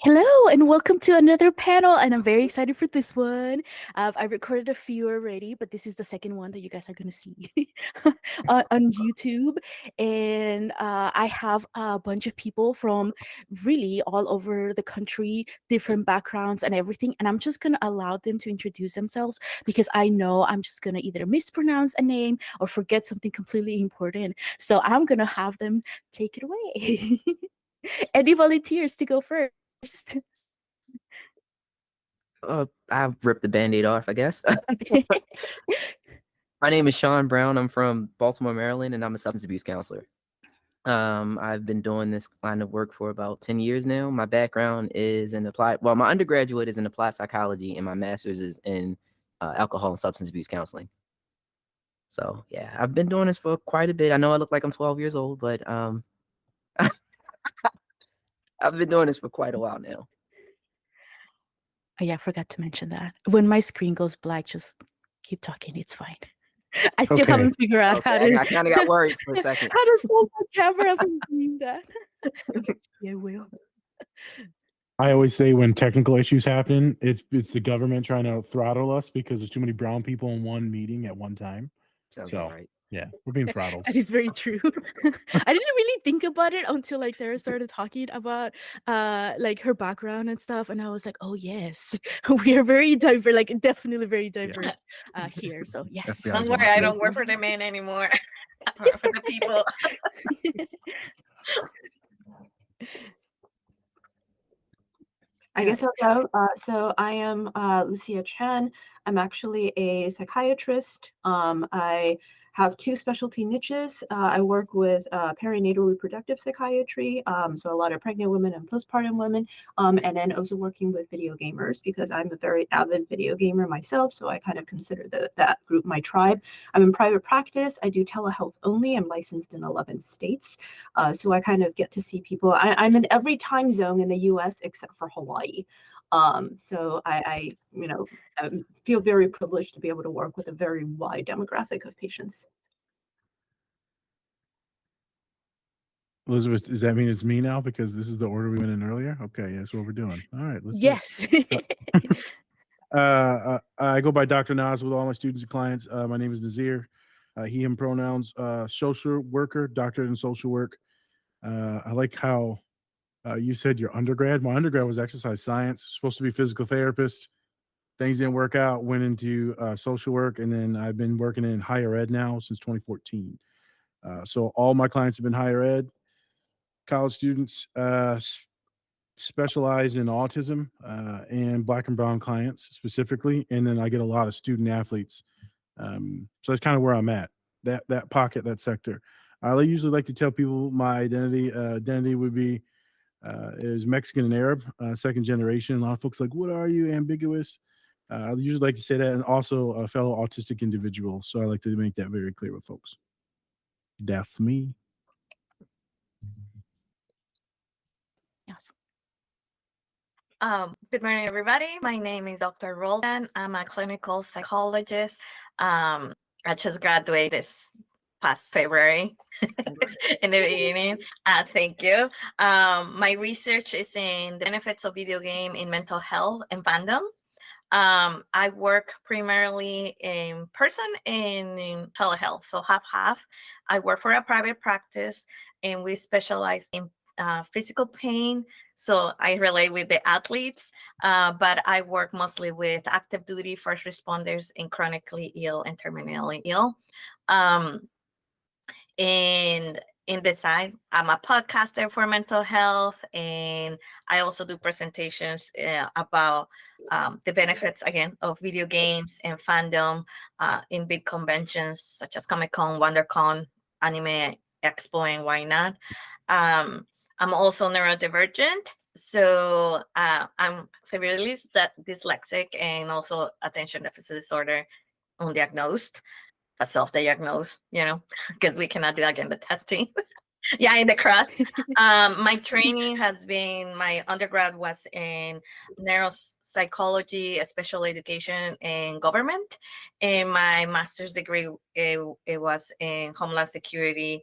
Hello and welcome to another panel, and I'm very excited for this one. I recorded a few already, but this is the second one that you guys are going to see on YouTube. And I have a bunch of people from really all over the country, different backgrounds and everything. And I'm just going to allow them to introduce themselves because I know I'm just going to either mispronounce a name or forget something completely important. So I'm going to have them take it away. Any volunteers to go first? I've ripped the Band-Aid off, I guess. My name is Shawn Brown. I'm from Baltimore, Maryland, and I'm a substance abuse counselor. I've been doing this line of work for about 10 years now. My background is in my undergraduate is in applied psychology, and my master's is in alcohol and substance abuse counseling. So, yeah, I've been doing this for quite a bit. I know I look like I'm 12 years old, but I've been doing this for quite a while now. Oh, yeah, I forgot to mention that. When my screen goes black, just keep talking. It's fine. I still haven't figured out how to. I kind of got worried for a second. How to stop the camera from doing that. Yeah, Will. I always say when technical issues happen, it's the government trying to throttle us because there's too many brown people in one meeting at one time. Sounds So right. yeah, we're being throttled. That is very true. I didn't really think about it until like Sarah started talking about like her background and stuff, and I was like, oh yes, we are very diverse, like definitely very diverse here. So yes. Don't worry, I don't work for the men anymore. I work for the people. I guess I'll go. So I am Lucia Cheng. I'm actually a psychiatrist. I have two specialty niches. I work with perinatal reproductive psychiatry, so a lot of pregnant women and postpartum women, and then also working with video gamers because I'm a very avid video gamer myself, so I kind of consider that group my tribe. I'm in private practice. I do telehealth only. I'm licensed in 11 states, so I kind of get to see people. I'm in every time zone in the U.S. except for Hawaii. So I feel very privileged to be able to work with a very wide demographic of patients. Elizabeth, does that mean it's me now because this is the order we went in earlier? Okay, that's what we're doing. All right, let's. Yes. I go by Dr. Naz with all my students and clients. My name is Nazeer. He, him pronouns. Social worker, doctorate in social work. I like how you said your undergrad. My undergrad was exercise science. Supposed to be physical therapist. Things didn't work out. Went into social work, and then I've been working in higher ed now since 2014. So all my clients have been higher ed. College students specialize in autism and Black and brown clients specifically, and then I get a lot of student athletes. So that's kind of where I'm at. That pocket, that sector. I usually like to tell people my identity. Identity would be is Mexican and Arab, second generation. A lot of folks are like, what are you? Ambiguous. I usually like to say that, and also a fellow autistic individual. So I like to make that very clear with folks. That's me. Yes. Good morning, everybody. My name is Dr. Roldan. I'm a clinical psychologist. I just graduated this past February in the beginning. Thank you. My research is in the benefits of video game in mental health and fandom. I work primarily in person and in telehealth, so half. I work for a private practice, and we specialize in physical pain. So I relate with the athletes, but I work mostly with active duty first responders and chronically ill and terminally ill. And in the side, I'm a podcaster for mental health, and I also do presentations about the benefits, again, of video games and fandom in big conventions such as Comic-Con, WonderCon, Anime Expo, and why not. I'm also neurodivergent, so I'm severely dyslexic and also attention deficit disorder undiagnosed, a self-diagnose, because we cannot do again the testing. Yeah, in the cross. My training has been, my undergrad was in neuropsychology, special education, and government. And my master's degree, it was in homeland security,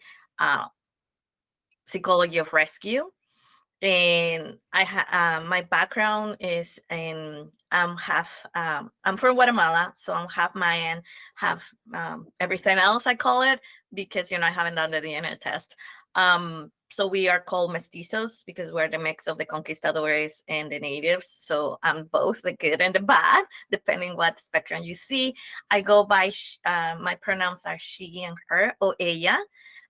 psychology of rescue. and my background is in I'm from Guatemala, so I'm half Mayan, half everything else I call it, because I haven't done the DNA test. So we are called mestizos because we're the mix of the conquistadores and the natives. So I'm both the good and the bad, depending what spectrum you see. I go by my pronouns are she and her, or ella,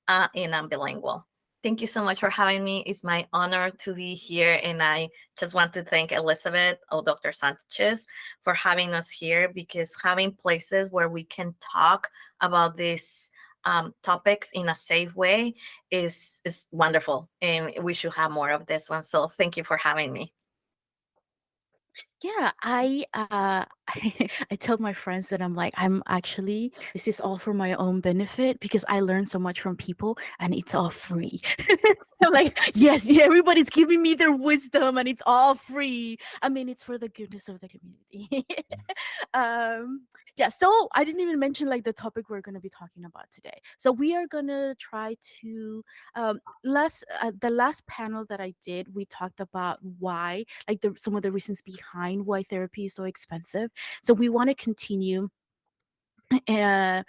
and I'm bilingual. Thank you so much for having me. It's my honor to be here. And I just want to thank Elizabeth or Dr. Sanchez for having us here, because having places where we can talk about these topics in a safe way is wonderful. And we should have more of this one. So thank you for having me. Yeah, I tell my friends that I'm actually, this is all for my own benefit because I learn so much from people and it's all free. I'm like, yes, yeah, everybody's giving me their wisdom and it's all free. I mean, it's for the goodness of the community. um yeah, so I didn't even mention like the topic we're going to be talking about today. So we are going to try to the last panel that I did, we talked about why, like some of the reasons behind why therapy is so expensive. So we want to continue uh,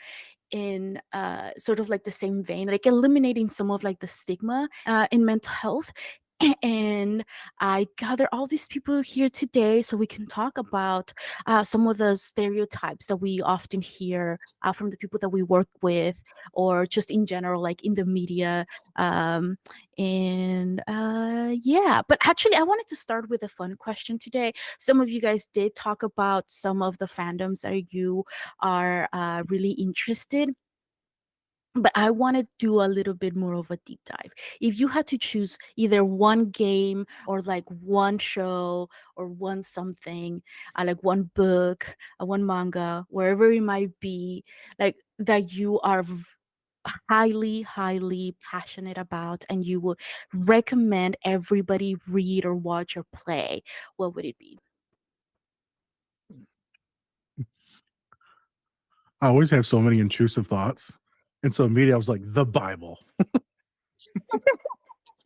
in sort of like the same vein, like eliminating some of like the stigma in mental health. And I gather all these people here today so we can talk about some of the stereotypes that we often hear from the people that we work with, or just in general, like in the media. And yeah, but actually, I wanted to start with a fun question today. Some of you guys did talk about some of the fandoms that you are really interested, but I want to do a little bit more of a deep dive. If you had to choose either one game or like one show or one something, like one book, one manga, wherever it might be, like that you are highly, highly passionate about and you would recommend everybody read or watch or play, what would it be? I always have so many intrusive thoughts. And so immediately I was like, the Bible.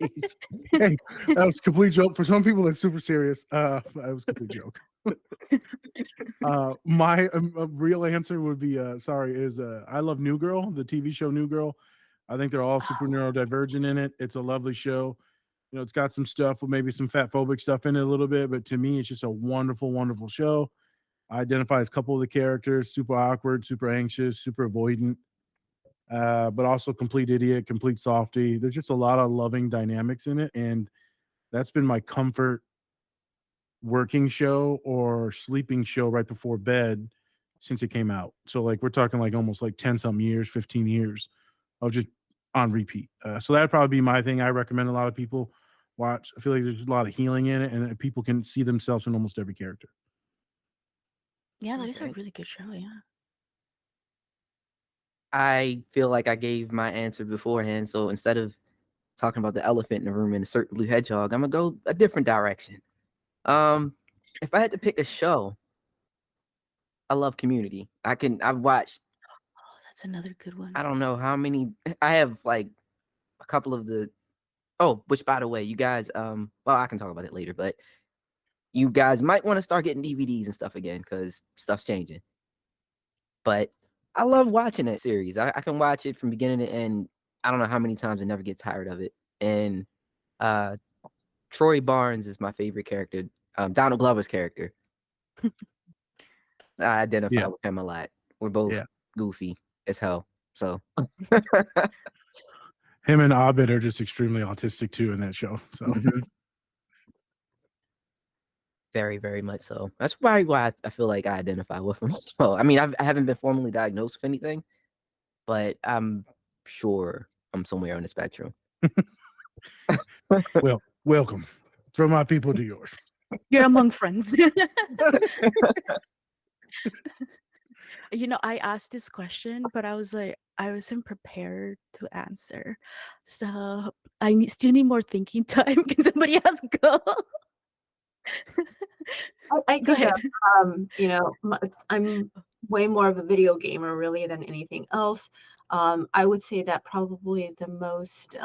Hey, that was a complete joke. For some people, it's super serious. That was a complete joke. My real answer would be I love New Girl, the TV show New Girl. I think they're all super neurodivergent in it. It's a lovely show. It's got some stuff with maybe some fat phobic stuff in it a little bit, but to me, it's just a wonderful, wonderful show. I identify as a couple of the characters, super awkward, super anxious, super avoidant, but also complete idiot, complete softy. There's just a lot of loving dynamics in it. And that's been my comfort working show or sleeping show right before bed since it came out. So like we're talking like almost like 10 some years, 15 years of just on repeat. So that'd probably be my thing. I recommend a lot of people watch. I feel like there's a lot of healing in it and people can see themselves in almost every character. Yeah, that is a Okay. really good show. Yeah. I feel like I gave my answer beforehand, so instead of talking about the elephant in the room and a certain blue hedgehog, I'm gonna go a different direction. If I had to pick a show, I love Community. I've watched, Oh, that's another good one. I don't know how many. I have like a couple of the. Oh, which by the way, you guys, well, I can talk about it later, but you guys might want to start getting DVDs and stuff again because stuff's changing. But I love watching that series. I can watch it from beginning to end. I don't know how many times I never get tired of it. And uh Troy Barnes is my favorite character. Donald Glover's character. I identify Yeah. with him a lot. We're both Yeah. goofy as hell. So Him and Abed are just extremely autistic too in that show. So very, very much so. That's probably why I feel like I identify with him as well. I mean, I haven't been formally diagnosed with anything, but I'm sure I'm somewhere on the spectrum. well, welcome from my people to yours. You're among friends. I asked this question, but I was like, I wasn't prepared to answer. So still need more thinking time. Can somebody else go? I Go can ahead. go. I'm way more of a video gamer really than anything else. I would say that probably the most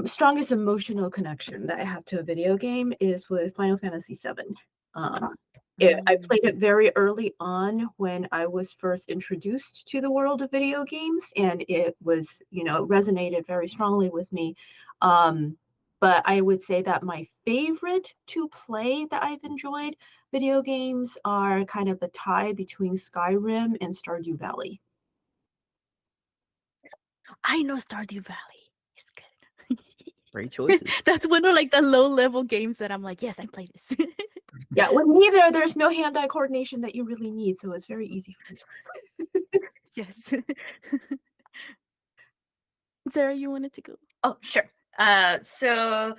strongest emotional connection that I have to a video game is with Final Fantasy VII. I played it very early on when I was first introduced to the world of video games, and it was, resonated very strongly with me. But I would say that my favorite to play that I've enjoyed video games are kind of a tie between Skyrim and Stardew Valley. I know Stardew Valley. It's good. Great choices. That's one of like the low level games that I'm like, yes, I play this. Yeah, with neither, there's no hand-eye coordination that you really need, so it's very easy for me. Yes. Sarah, you wanted to go? Oh, sure. So,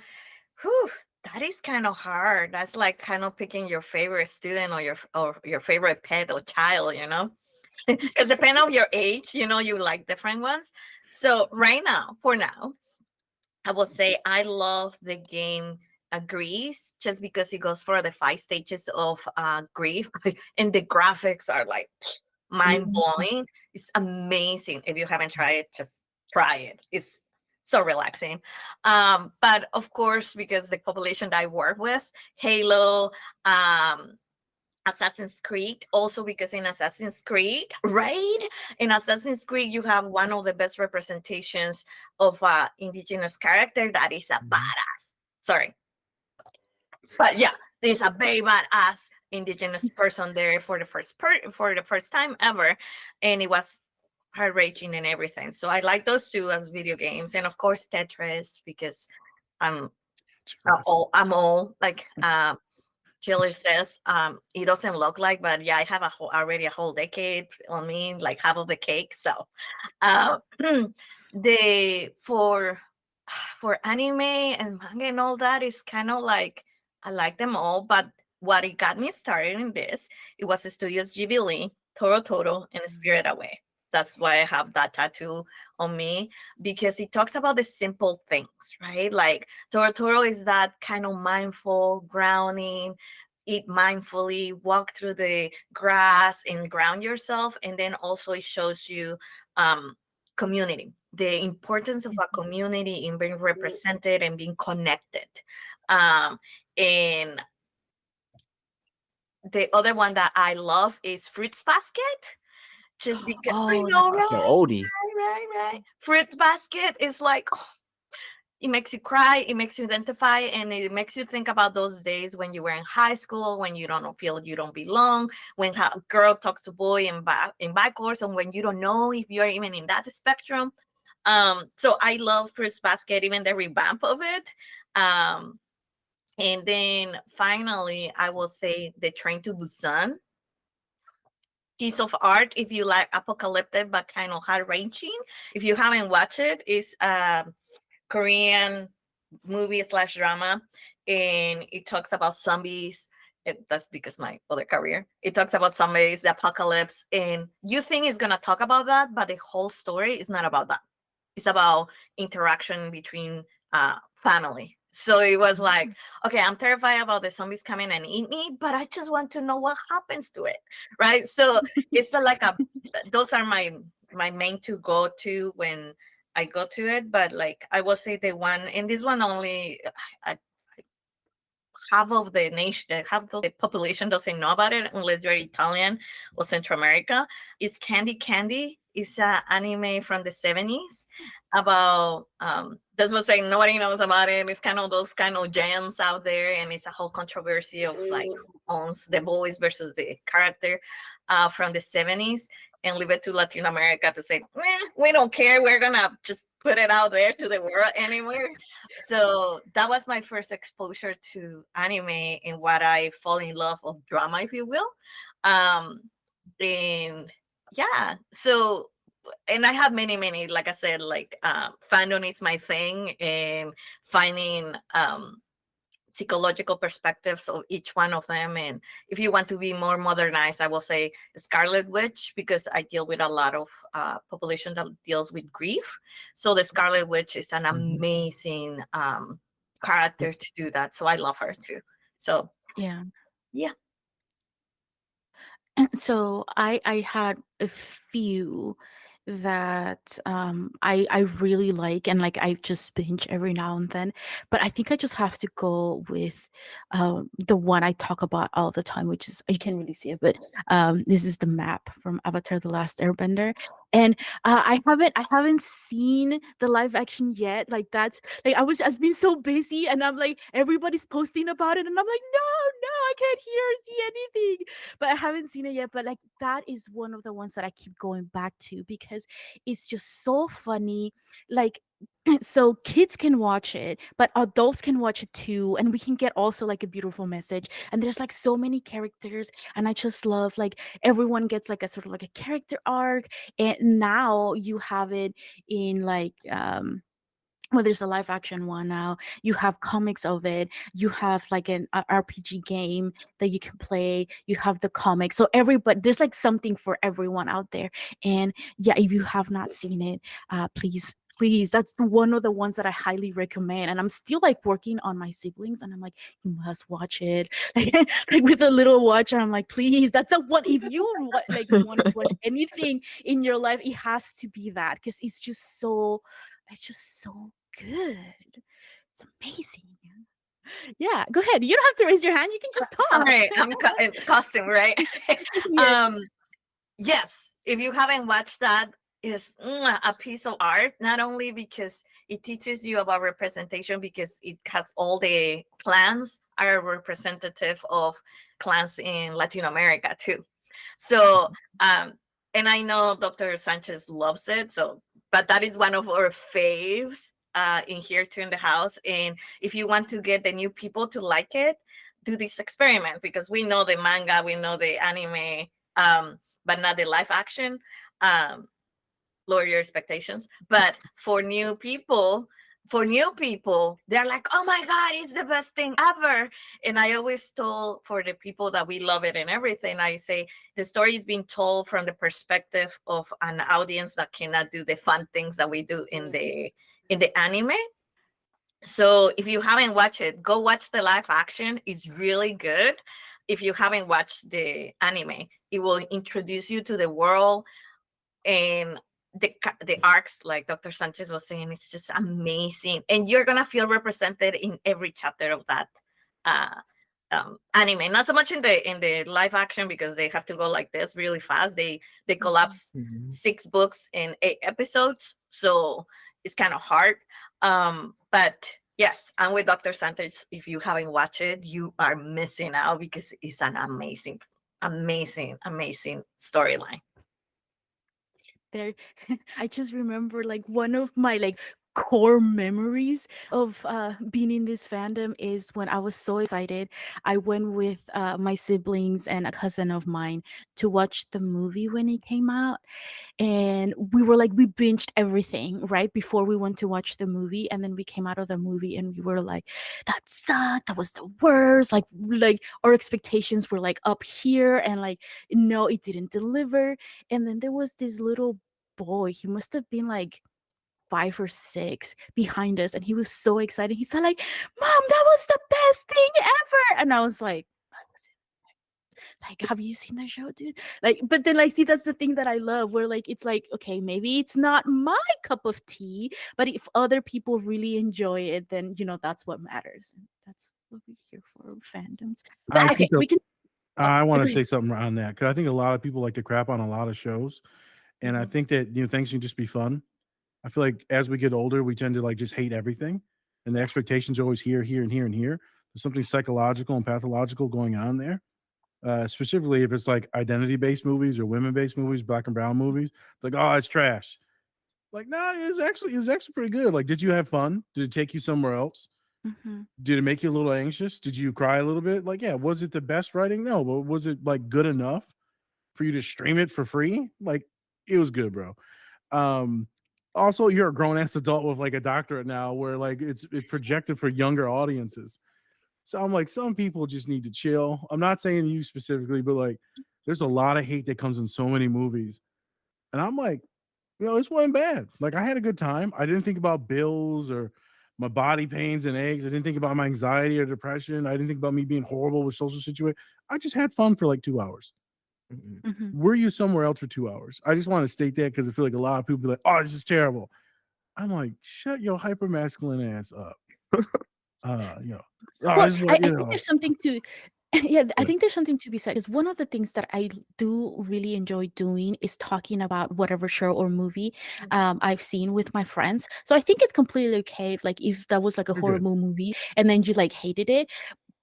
whew, that is kind of hard. That's like kind of picking your favorite student or your favorite pet or child, Because depending on your age, you like different ones. So for now, I will say I love the game Grease just because it goes for the 5 stages of grief, and the graphics are like mind blowing. It's amazing. If you haven't tried it, just try it. It's so relaxing. But of course, because the population that I work with, Halo, Assassin's Creed, also because in Assassin's Creed, right? In Assassin's Creed, you have one of the best representations of indigenous character that is a badass. Sorry. But yeah, there's a very badass indigenous person there for the first time ever. And it was heart-wrenching and everything. So I like those two as video games. And of course Tetris, because I'm all like Killer says, it doesn't look like, but yeah, I have already a whole decade on me, like half of the cake. So, for anime and manga and all that is kind of like I like them all, but what it got me started in this, it was the Studios Ghibli, Toro, and Spirit Away. That's why I have that tattoo on me, because it talks about the simple things, right? Like Toro is that kind of mindful grounding, eat mindfully, walk through the grass and ground yourself. And then also it shows you community, the importance of a community in being represented and being connected. And the other one that I love is Fruits Basket. Just because I know, That's the right? oldie. Right. Fruit Basket is like, it makes you cry, it makes you identify, and it makes you think about those days when you were in high school, when you don't feel you don't belong, when a girl talks to boy in backwards, and when you don't know if you're even in that spectrum. So I love Fruit Basket, even the revamp of it. And then finally, I will say the Train to Busan piece of art. If you like apocalyptic but kind of heart-wrenching, if you haven't watched it, it's a Korean movie / drama, and it talks about zombies. That's because my other career. It talks about zombies, the apocalypse, and you think it's gonna talk about that, but the whole story is not about that. It's about interaction between family. So it was like, okay, I'm terrified about the zombies coming and eat me, but I just want to know what happens to it, right? So it's like those are my main to go to when I go to it. But like I will say the one, and this one only half of the nation, half of the population doesn't know about it unless you're Italian or Central America. Is Candy Candy. It's an anime from the 70s about that's what saying nobody knows about it. It's kind of those kind of gems out there, and it's a whole controversy of like owns the boys versus the character from the 70s, and leave it to Latin America to say, we don't care. We're gonna just put it out there to the world anywhere. So that was my first exposure to anime and what I fall in love of drama, if you will. And yeah, so and I have many, like I said, like fandom is my thing, and finding psychological perspectives of each one of them. And if you want to be more modernized, I will say Scarlet Witch, because I deal with a lot of population that deals with grief. So the Scarlet Witch is an amazing character to do that. So I love her too. So Yeah. yeah. So I had a few, that I really like, and like I just binge every now and then. But I think I just have to go with the one I talk about all the time, which is, you can't really see it, but this is the map from Avatar: The Last Airbender. And I haven't seen the live action yet. Like that's like I've been so busy, and I'm like everybody's posting about it, and I'm like no, I can't hear or see anything. But I haven't seen it yet. But like that is one of the ones that I keep going back to because it's just so funny. Like so kids can watch it, but adults can watch it too, and we can get also like a beautiful message. And there's like so many characters, and I just love like everyone gets like a sort of like a character arc. And now you have it in like well, there's a live action one now. You have comics of it. You have like an RPG game that you can play. You have the comics. So everybody, there's like something for everyone out there. And yeah, if you have not seen it, please, that's one of the ones that I highly recommend. And I'm still like working on my siblings, and I'm like, you must watch it. Like with a little watch, and I'm like, please, that's a one. If you like wanted to watch anything in your life, it has to be that, because it's just so good. It's amazing. Yeah, go ahead. You don't have to raise your hand. You can just talk. Sorry, it's costume, right? Yes. Yes, if you haven't watched that, is a piece of art. Not only because it teaches you about representation, because it has all the clans are representative of clans in Latin America too. So, and I know Dr. Sanchez loves it. So, but that is one of our faves in here too in the house. And if you want to get the new people to like it, do this experiment, because we know the manga, we know the anime, but not the live action. Lower your expectations. But for new people, they're like, oh my God, it's the best thing ever. And I always told, for the people that we love it and everything, I say the story is being told from the perspective of an audience that cannot do the fun things that we do in the anime. So if you haven't watched it, go watch the live action. It's really good. If you haven't watched the anime, it will introduce you to the world, and the arcs, like Dr. Sanchez was saying, it's just amazing, and you're gonna feel represented in every chapter of that uh, anime. Not so much in the live action, because they have to go like this really fast. They collapse 6 books in 8 episodes, so it's kind of hard. But yes, I'm with Dr. Sanchez. If you haven't watched it, you are missing out, because it's an amazing, amazing, amazing storyline. There, I just remember like one of my like core memories of being in this fandom is when I was so excited. I went with my siblings and a cousin of mine to watch the movie when it came out, and we binged everything right before we went to watch the movie. And then we came out of the movie and we were like, that sucked, that was the worst. Like our expectations were like up here, and like no, it didn't deliver. And then there was this little boy, he must have been like 5 or 6 behind us, and he was so excited. He said like, mom, that was the best thing ever. And I was like, "What was it? Like, have you seen the show, dude?" Like, but then like, see, that's the thing that I love, where like it's like, okay, maybe it's not my cup of tea, but if other people really enjoy it, then that's what matters. And that's what we're here for, fandoms. But I okay, think we can. I want Go to ahead. say something on that, because I think a lot of people like to crap on a lot of shows, and I Mhm. think that things can just be fun. I feel like as we get older, we tend to like just hate everything, and the expectations are always here, here, and here, and here. There's something psychological and pathological going on there. Specifically, if it's like identity-based movies or women-based movies, black and brown movies, it's like, oh, it's trash. Like, no, it was actually pretty good. Like, did you have fun? Did it take you somewhere else? Mhm. Did it make you a little anxious? Did you cry a little bit? Like, yeah, was it the best writing? No, but was it like good enough for you to stream it for free? Like, it was good, bro. Um, Also, you're a grown ass adult with like a doctorate now, where like it's projected for younger audiences. So I'm like, some people just need to chill. I'm not saying you specifically, but like, there's a lot of hate that comes in so many movies, and I'm like, this wasn't bad. Like, I had a good time. I didn't think about bills or my body pains and aches. I didn't think about my anxiety or depression. I didn't think about me being horrible with social situations. I just had fun for like 2 hours. Were you somewhere else for 2 hours? I just want to state that because I feel like a lot of people be like, "Oh, this is terrible." I'm like, shut your hyper masculine ass up. You know, oh, Well, this is I what you think know. there's something to yeah, I But think there's something to be said because one of the things that I do really enjoy doing is talking about whatever show or movie I've seen with my friends. So I think it's completely okay if that was like a you're good. horrible movie and then you like hated it.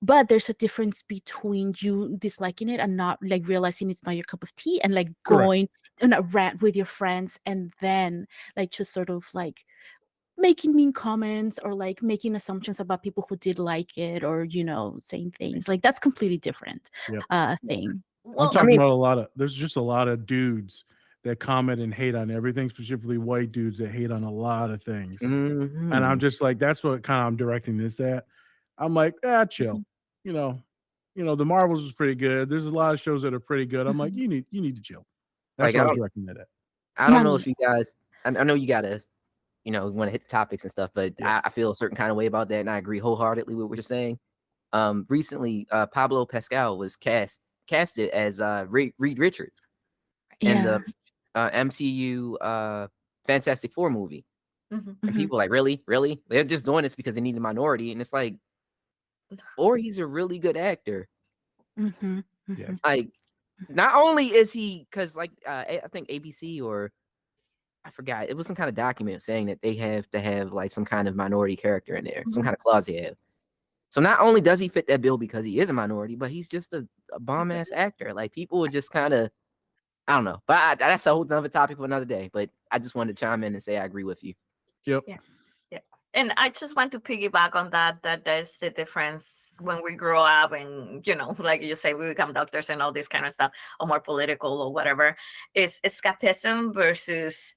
But there's a difference between you disliking it and not like realizing it's not your cup of tea and like Correct. going on a rant with your friends and then like just sort of like making mean comments or like making assumptions about people who did like it or saying things like that's completely different Yep. thing. I'm Well, talking about there's just a lot of dudes that comment and hate on everything, specifically white dudes that hate on a lot of things. And I'm just like, that's what kind of I'm directing this at. I'm like, chill. You know, the Marvels was pretty good. There's a lot of shows that are pretty good. I'm like, you need to chill. That's Like, what I was directing that at. I don't know if you guys, I know you gotta, want to hit the topics and stuff, but Yeah. I feel a certain kind of way about that, and I agree wholeheartedly with what you're saying. Recently, Pablo Pascal was casted as Reed Richards in the MCU Fantastic Four movie, and people are like, really? They're just doing this because they need a minority, and it's like, or he's a really good actor. Yes. Like, not only is he, because like I think ABC or I forgot, it was some kind of document saying that they have to have like some kind of minority character in there, some kind of clause they have. So not only does he fit that bill because he is a minority, but he's just a bomb ass actor. Like people would just kind of, I don't know, but that's a whole other topic for another day. But I just wanted to chime in and say I agree with you. Yep. Yeah. And I just want to piggyback on that there's the difference when we grow up and, like you say, we become doctors and all this kind of stuff, or more political or whatever, is escapism versus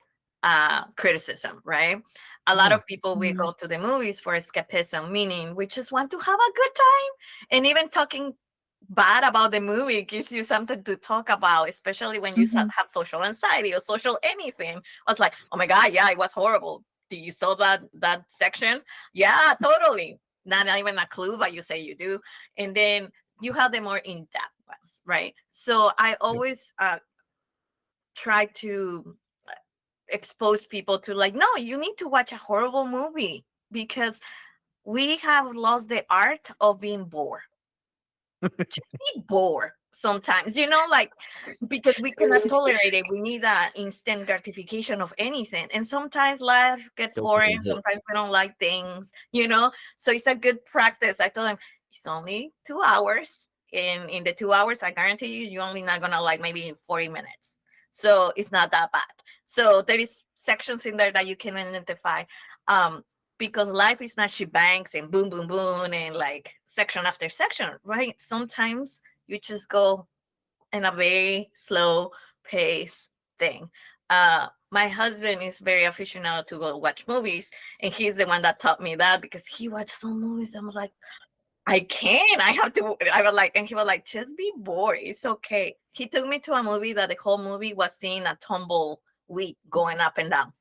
criticism, right? A lot of people, we go to the movies for escapism, meaning we just want to have a good time. And even talking bad about the movie gives you something to talk about, especially when you have social anxiety or social anything. I was like, oh my God, yeah, it was horrible. Do you saw that section? Yeah, totally. Not even a clue, but you say you do. And then you have the more in-depth ones, right? So I always try to expose people to like, no, you need to watch a horrible movie because we have lost the art of being bored. Just be bored sometimes, like, because we cannot tolerate it. We need that instant gratification of anything. And sometimes life gets boring. Sometimes we don't like things, So it's a good practice. I told them it's only 2 hours. In the 2 hours, I guarantee you're only not gonna like maybe 40 minutes. So it's not that bad. So there is sections in there that you can identify. Because life is not shebangs and boom, boom, boom, and like section after section, right? Sometimes you just go in a very slow pace thing. My husband is very aficionado to go watch movies, and he's the one that taught me that because he watched some movies. I was like, I can't. I have to. I was like, and he was like, just be bored. It's okay. He took me to a movie that the whole movie was seeing a tumbleweed going up and down.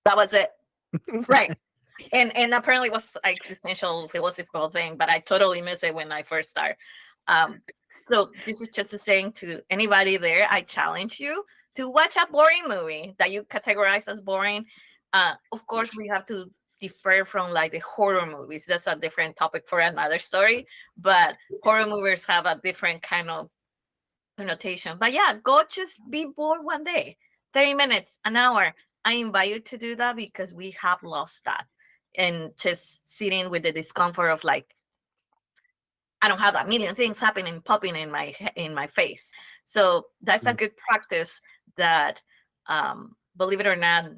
That was it. Right. And apparently it was an existential philosophical thing, but I totally missed it when I first started. So this is just to saying to anybody there, I challenge you to watch a boring movie that you categorize as boring. Of course, we have to differ from like the horror movies. That's a different topic for another story. But horror movies have a different kind of connotation. But yeah, go just be bored one day, 30 minutes, an hour. I invite you to do that because we have lost that. And just sitting with the discomfort of like, I don't have that million things happening, popping in my face. So that's a good practice that, believe it or not,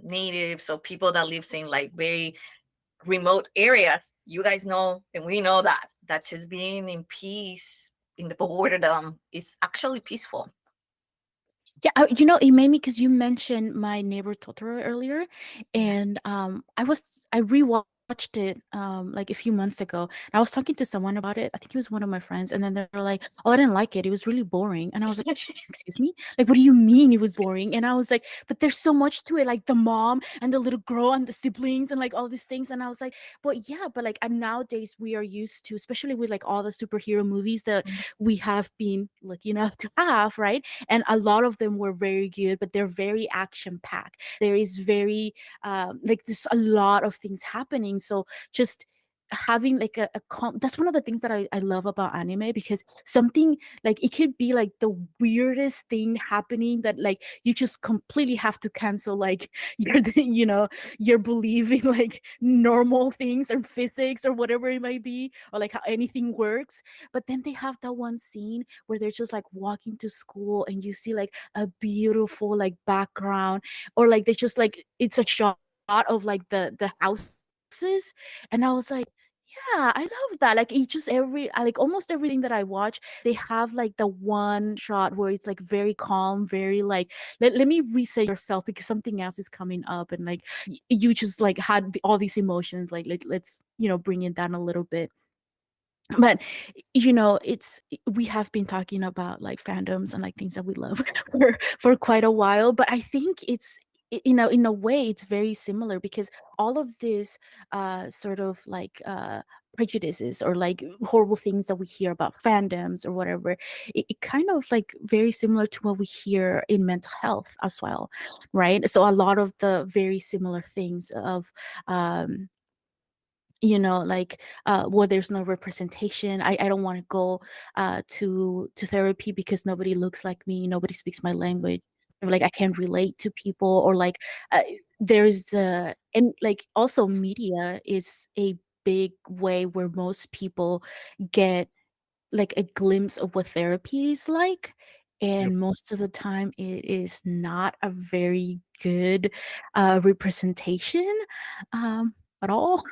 natives or people that lives in like very remote areas, you guys know, and we know that just being in peace in the boredom is actually peaceful. Yeah, it made me because you mentioned My Neighbor Totoro earlier, and I rewatched watched it like a few months ago. And I was talking to someone about it. I think it was one of my friends, and then they were like, "Oh, I didn't like it. It was really boring." And I was like, "Excuse me? Like, what do you mean it was boring?" And I was like, "But there's so much to it, like the mom and the little girl and the siblings and like all these things." And I was like, "But yeah, but like and nowadays we are used to, especially with like all the superhero movies that we have been lucky enough to have, right? And a lot of them were very good, but they're very action packed. There is very like there's a lot of things happening. So just having like that's one of the things that I love about anime, because something like it could be like the weirdest thing happening that like you just completely have to cancel like your your belief in like normal things or physics or whatever it might be, or like how anything works. But then they have that one scene where they're just like walking to school and you see like a beautiful like background, or like they just like it's a shot of like the houses, and I was like, yeah, I love that. Like it just like almost everything that I watch, they have like the one shot where it's like very calm, very like let me reset yourself because something else is coming up, and like you just like had all these emotions, like let's bring it down a little bit. But it's we have been talking about like fandoms and like things that we love for quite a while, but I think it's in a way it's very similar, because all of this sort of like prejudices or like horrible things that we hear about fandoms or whatever, it kind of like very similar to what we hear in mental health as well, right? So a lot of the very similar things of um like well, there's no representation. I don't want to go to therapy because nobody looks like me, nobody speaks my language, or like I can't relate to people, or like there's the and like also media is a big way where most people get like a glimpse of what therapy is like, Yep. and most of the time it is not a very good representation at all.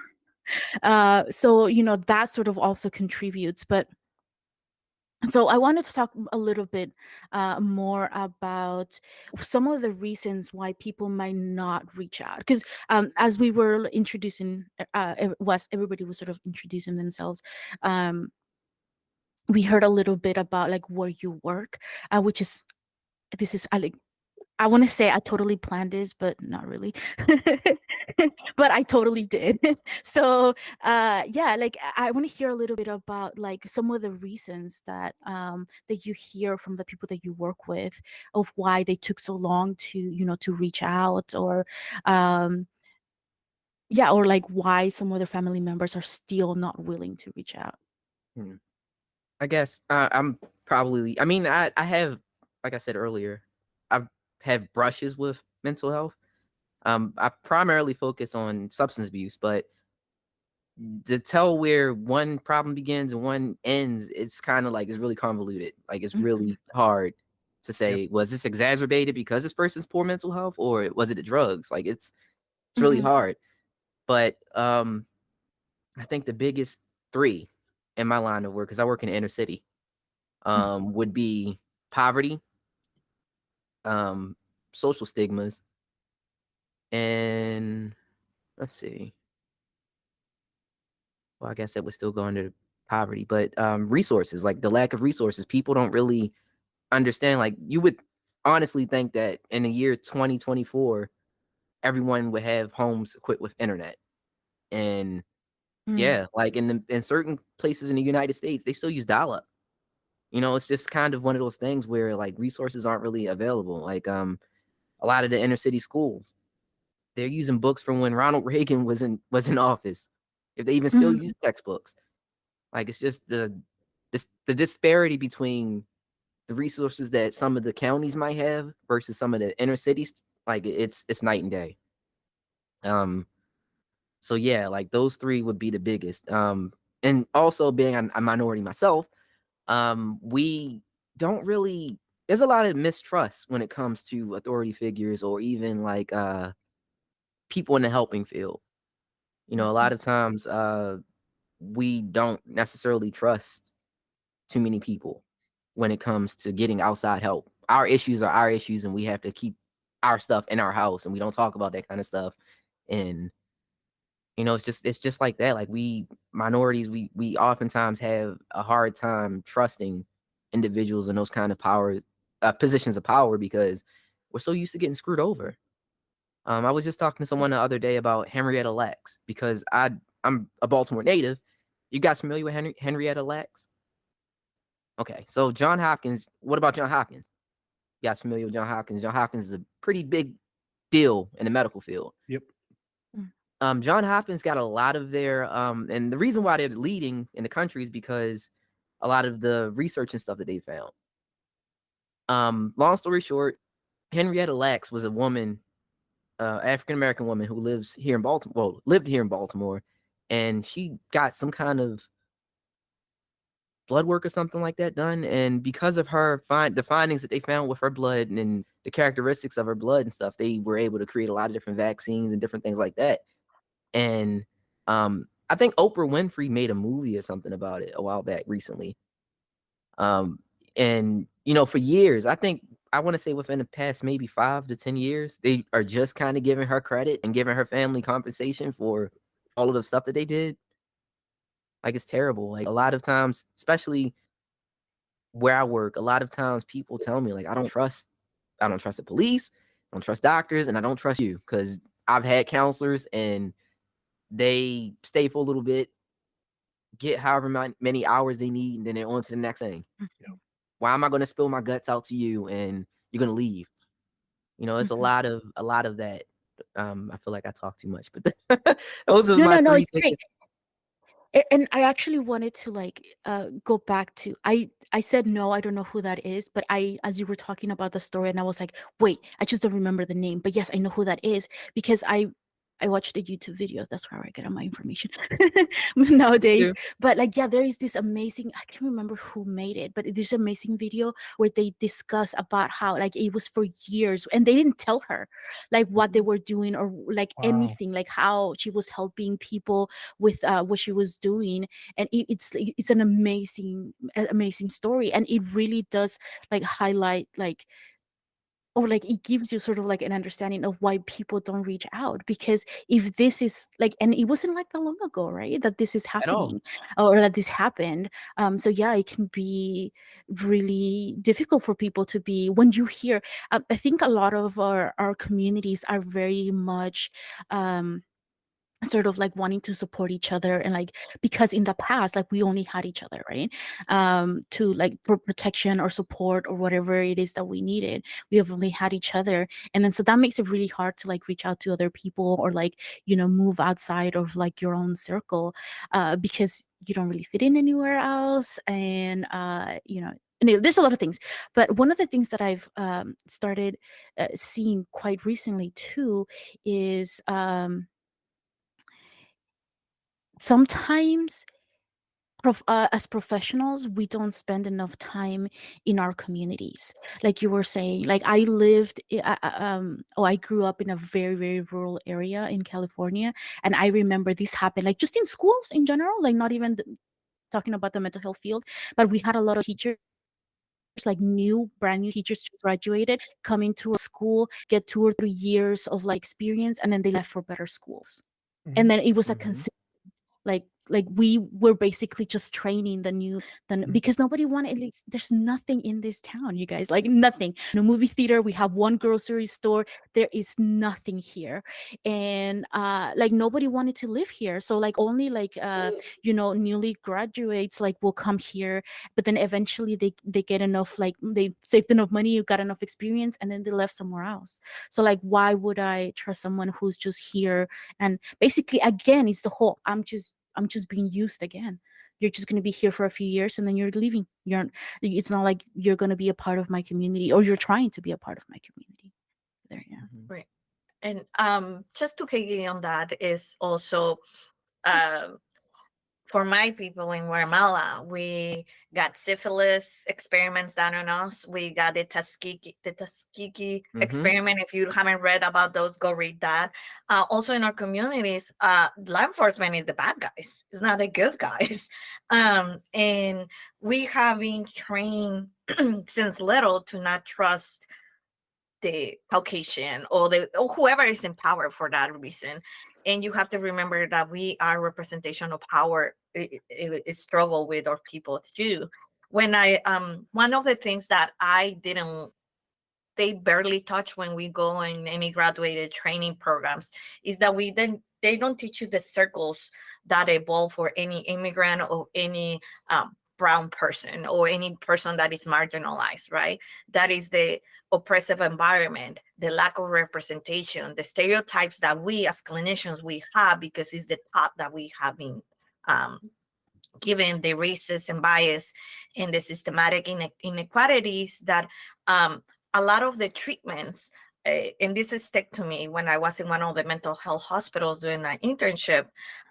So that sort of also contributes. But so I wanted to talk a little bit more about some of the reasons why people might not reach out, because as we were introducing was everybody was sort of introducing themselves, um, we heard a little bit about like where you work, which is this is I want to say I totally planned this, but not really. But I totally did. So, yeah, like I want to hear a little bit about like some of the reasons that that you hear from the people that you work with of why they took so long to to reach out, or um, yeah, or like why some of their family members are still not willing to reach out. Hmm. I guess I'm probably. I mean, I have, like I said earlier, I have brushes with mental health. I primarily focus on substance abuse, but to tell where one problem begins and one ends, it's kind of like it's really convoluted. Like it's Mhm. really hard to Yep. say, was this exacerbated because this person's poor mental health, or was it the drugs? Like it's really Mhm. hard. But I think the biggest three in my line of work, because I work in the inner city, would be poverty, um, social stigmas, and let's see. Well, I guess that would still go under poverty, but resources, like the lack of resources. People don't really understand. Like you would honestly think that in the year 2024, everyone would have homes equipped with internet. And Mm. yeah, like in certain places in the United States, they still use dial-up. It's just kind of one of those things where like resources aren't really available. Like a lot of the inner city schools, they're using books from when Ronald Reagan was in office, if they even still Mhm. use textbooks. Like it's just the disparity between the resources that some of the counties might have versus some of the inner cities. Like it's night and day. Um, so yeah, like those three would be the biggest. And also being a minority myself, we don't really. There's a lot of mistrust when it comes to authority figures or even like people in the helping field. A lot of times we don't necessarily trust too many people when it comes to getting outside help. Our issues are our issues, and we have to keep our stuff in our house, and we don't talk about that kind of stuff in You know, it's just like that. Like we minorities, we oftentimes have a hard time trusting individuals in those kind of positions of power because we're so used to getting screwed over. I was just talking to someone the other day about Henrietta Lacks because I'm a Baltimore native. You guys familiar with Henrietta Lacks? Okay, so John Hopkins. What about John Hopkins? You guys familiar with John Hopkins? John Hopkins is a pretty big deal in the medical field. Yep. John Hopkins got a lot of their and the reason why they're leading in the country is because a lot of the research and stuff that they found. Long story short, Henrietta Lacks was a woman, African American woman who lives here in Baltimore. Well, lived here in Baltimore, and she got some kind of blood work or something like that done. And because of her the findings that they found with her blood and the characteristics of her blood and stuff, they were able to create a lot of different vaccines and different things like that. And I think Oprah Winfrey made a movie or something about it a while back recently. And you know, for years, I want to say within the past maybe 5 to 10 years, they are just kind of giving her credit and giving her family compensation for all of the stuff that they did. Like it's terrible. Like a lot of times, especially where I work, a lot of times people tell me like I don't trust the police, I don't trust doctors, and I don't trust you because I've had counselors and they stay for a little bit, get however many hours they need, and then they're on to the next thing. Yep. Why am I going to spill my guts out to you and you're going to leave? You know, it's a lot of that. I feel like I talk too much, but those are my No, three it's things. great. And I actually wanted to like go back to I said no, I don't know who that is, but as you were talking about the story, and I was like, wait, I just don't remember the name, but yes, I know who that is because I watched a YouTube video. That's where I get all my information nowadays. But like, yeah, there is this amazing, I can't remember who made it, but this amazing video where they discuss about how like it was for years and they didn't tell her like what they were doing or like anything, like how she was helping people with what she was doing. And it's an amazing story, and it really does like highlight like, or like it gives you sort of like an understanding of why people don't reach out, because if this is like, and it wasn't like that long ago, right, that this is happening or that this happened. So yeah, it can be really difficult for people to be, when you hear I think a lot of our communities are very much sort of like wanting to support each other, and like because in the past like we only had each other, right, to like for protection or support or whatever it is that we needed, we have only had each other. And then so that makes it really hard to like reach out to other people or like, you know, move outside of like your own circle, because you don't really fit in anywhere else. And you know, anyway, there's a lot of things, but one of the things that I've started seeing quite recently too is sometimes as professionals, we don't spend enough time in our communities. Like you were saying, like I I grew up in a very, very rural area in California. And I remember this happened, like just in schools in general, like not even talking about the mental health field, but we had a lot of teachers, like brand new teachers just graduated, coming to a school, get 2 or 3 years of like experience, and then they left for better schools. And then it was a consistent, like we were basically just training because nobody wanted, like, there's nothing in this town, you guys, like nothing. No movie theater, we have one grocery store, there is nothing here. And like nobody wanted to live here, so like only like you know, newly graduates like will come here, but then eventually they get enough, like they saved enough money, got enough experience, and then they left somewhere else. So like, why would I trust someone who's just here? And basically again, it's the whole I'm just being used again. You're just going to be here for a few years and then you're leaving. It's not like you're going to be a part of my community, or you're trying to be a part of my community. There, yeah. Right. And just to piggy on that is also for my people in Guatemala, we got syphilis experiments done on us. We got the Tuskegee experiment. If you haven't read about those, go read that. Also in our communities, law enforcement is the bad guys. It's not the good guys. And we have been trained since little to not trust the Caucasian or whoever is in power for that reason. And you have to remember that we are representation of power struggle with our people too. When I one of the things that they barely touch when we go in any graduated training programs is that they don't teach you the circles that evolve for any immigrant or any brown person or any person that is marginalized, right? That is the oppressive environment, the lack of representation, the stereotypes that we as clinicians we have, because it's the thought that we have been given, the racist and bias and the systematic inequalities that a lot of the treatments, and this is stuck to me when I was in one of the mental health hospitals doing an internship.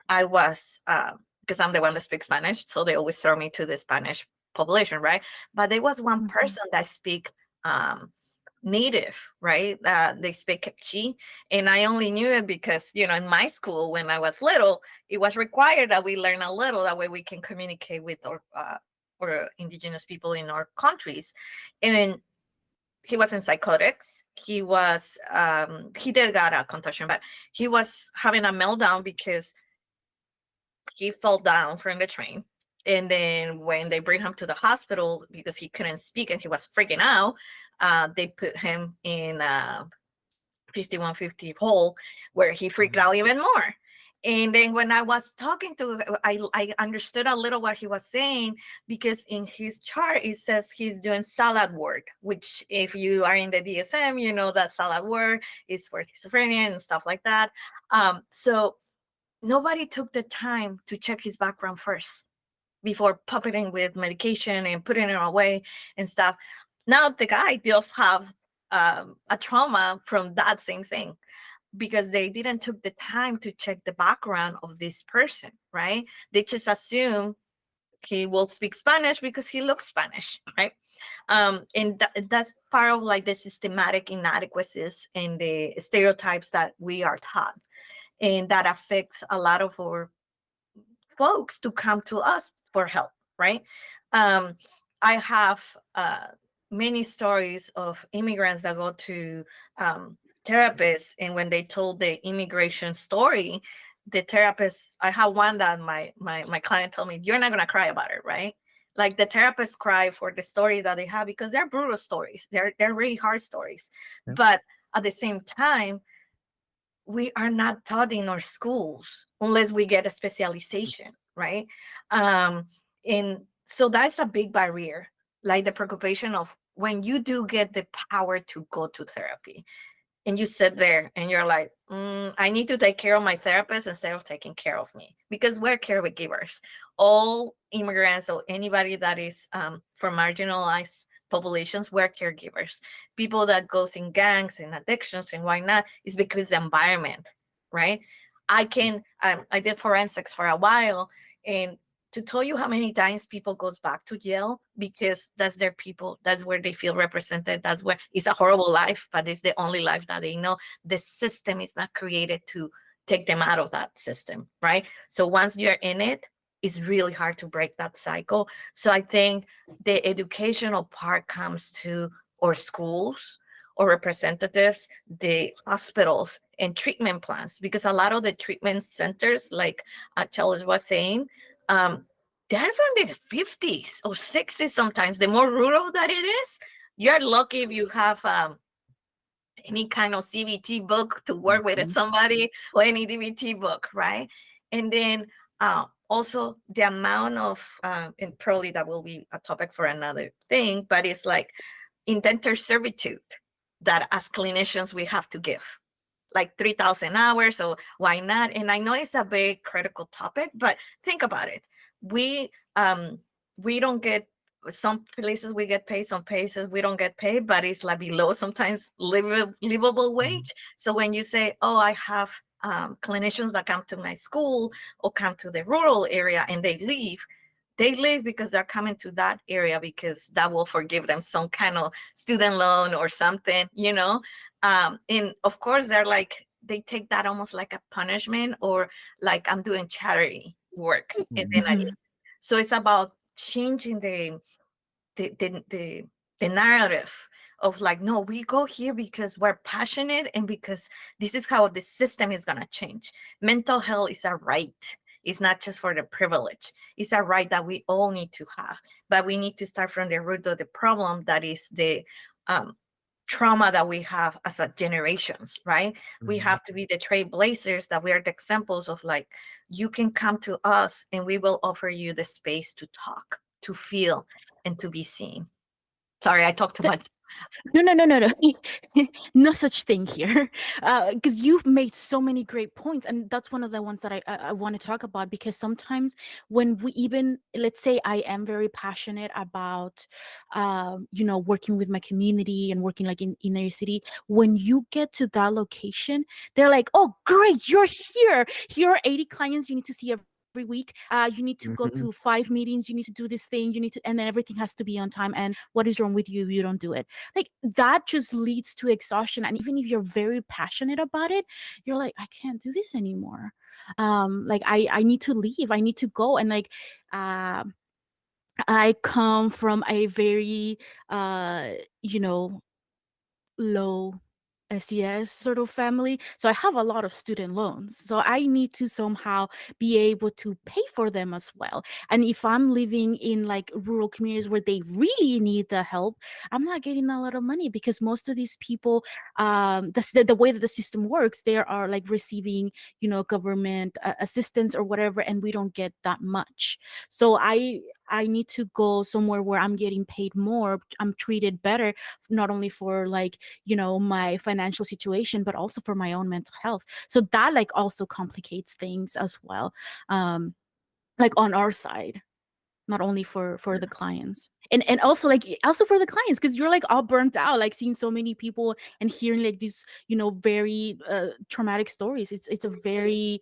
I was, because I'm the one that speaks Spanish, so they always throw me to the Spanish population, right? But there was one person that speak native, right? They speak Chi, and I only knew it because, in my school when I was little, it was required that we learn a little. That way we can communicate with our indigenous people in our countries. And he was in psychotics. He was he did got a concussion, but he was having a meltdown because he fell down from the train. And then when they bring him to the hospital because he couldn't speak and he was freaking out, they put him in a 5150 hole where he freaked out even more. And then when I was talking to, I understood a little what he was saying, because in his chart, it says he's doing salad work, which if you are in the DSM, you know that salad work is for schizophrenia and stuff like that. So nobody took the time to check his background first before puppeting with medication and putting it away and stuff. Now the guy does have a trauma from that same thing, because they didn't took the time to check the background of this person, right? They just assume he will speak Spanish because he looks Spanish, right? And that's part of like the systematic inadequacies and the stereotypes that we are taught, and that affects a lot of our folks to come to us for help, right? I have many stories of immigrants that go to therapists, and when they told the immigration story, the therapist, I have one that my client told me, "You're not gonna cry about it, right?" Like the therapists cry for the story that they have because they're brutal stories. They're really hard stories. Yeah. But at the same time, we are not taught in our schools unless we get a specialization, right? And so that's a big barrier, like the preoccupation of when you do get the power to go to therapy and you sit there and you're like, I need to take care of my therapist instead of taking care of me, because we're caregivers. All immigrants or anybody that is from marginalized populations, we're caregivers. People that goes in gangs and addictions and why not is because the environment, right? I did forensics for a while, and to tell you how many times people goes back to jail because that's their people, that's where they feel represented, that's where it's a horrible life, but it's the only life that they know. The system is not created to take them out of that system, right? So once you're in it, it's really hard to break that cycle. So I think the educational part comes to our schools or representatives, the hospitals and treatment plans, because a lot of the treatment centers, like Charles was saying, they're from the 50s or 60s sometimes. The more rural that it is, you're lucky if you have any kind of CBT book to work with somebody, or any DBT book, right? And then also the amount of, and probably that will be a topic for another thing, but it's like indentured servitude that as clinicians we have to give, like 3,000 hours. So why not? And I know it's a very critical topic, but think about it. We don't get, some places we get paid, some places we don't get paid, but it's like below sometimes livable wage. So when you say, oh, I have clinicians that come to my school or come to the rural area and they leave because they're coming to that area because that will forgive them some kind of student loan or something, and of course they're like, they take that almost like a punishment, or like I'm doing charity work. And then so it's about changing the narrative of like, no, we go here because we're passionate and because this is how the system is going to change. Mental health is a right. It's not just for the privilege. It's a right that we all need to have, but we need to start from the root of the problem, that is the trauma that we have as a generations, right? We have to be the trailblazers, that we are the examples of like, you can come to us and we will offer you the space to talk, to feel, and to be seen. Sorry, I talked too much. No. No such thing here. Because you've made so many great points. And that's one of the ones that I want to talk about, because sometimes when we even, let's say I am very passionate about, working with my community and working like in inner city, when you get to that location, they're like, oh, great, you're here. Here are 80 clients you need to see every week. You need to go to 5 meetings. You need to do this thing. You need to, and then everything has to be on time. And what is wrong with you if you don't do it? Like, that just leads to exhaustion. And even if you're very passionate about it, you're like, I can't do this anymore. Like I need to leave. I need to go. And like, I come from a very, low SES sort of family. So I have a lot of student loans. So I need to somehow be able to pay for them as well. And if I'm living in like rural communities where they really need the help, I'm not getting a lot of money, because most of these people, the way that the system works, they are like receiving, government assistance or whatever, and we don't get that much. So I need to go somewhere where I'm getting paid more. I'm treated better, not only for like, my financial situation, but also for my own mental health. So that like also complicates things as well. Like on our side, not only for the clients, and also for the clients, because you're like all burnt out, like seeing so many people and hearing like these, very traumatic stories. It's a very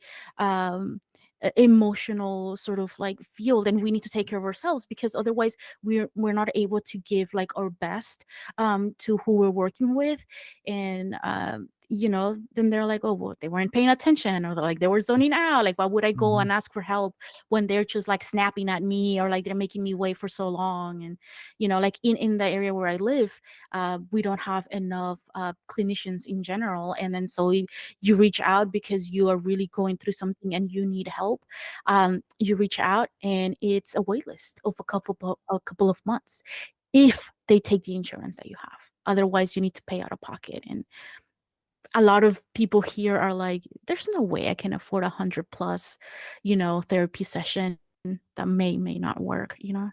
emotional sort of like field, and we need to take care of ourselves, because otherwise we're not able to give like our best to who we're working with. And then they're like, oh, well, they weren't paying attention, or like they were zoning out. Like, why would I go and ask for help when they're just like snapping at me, or like they're making me wait for so long? And like in the area where I live, we don't have enough clinicians in general. And then so you reach out because you are really going through something and you need help. You reach out and it's a wait list of a couple of months, if they take the insurance that you have. Otherwise, you need to pay out of pocket. And a lot of people here are like, there's no way I can afford 100+ therapy session. That may not work. Yeah.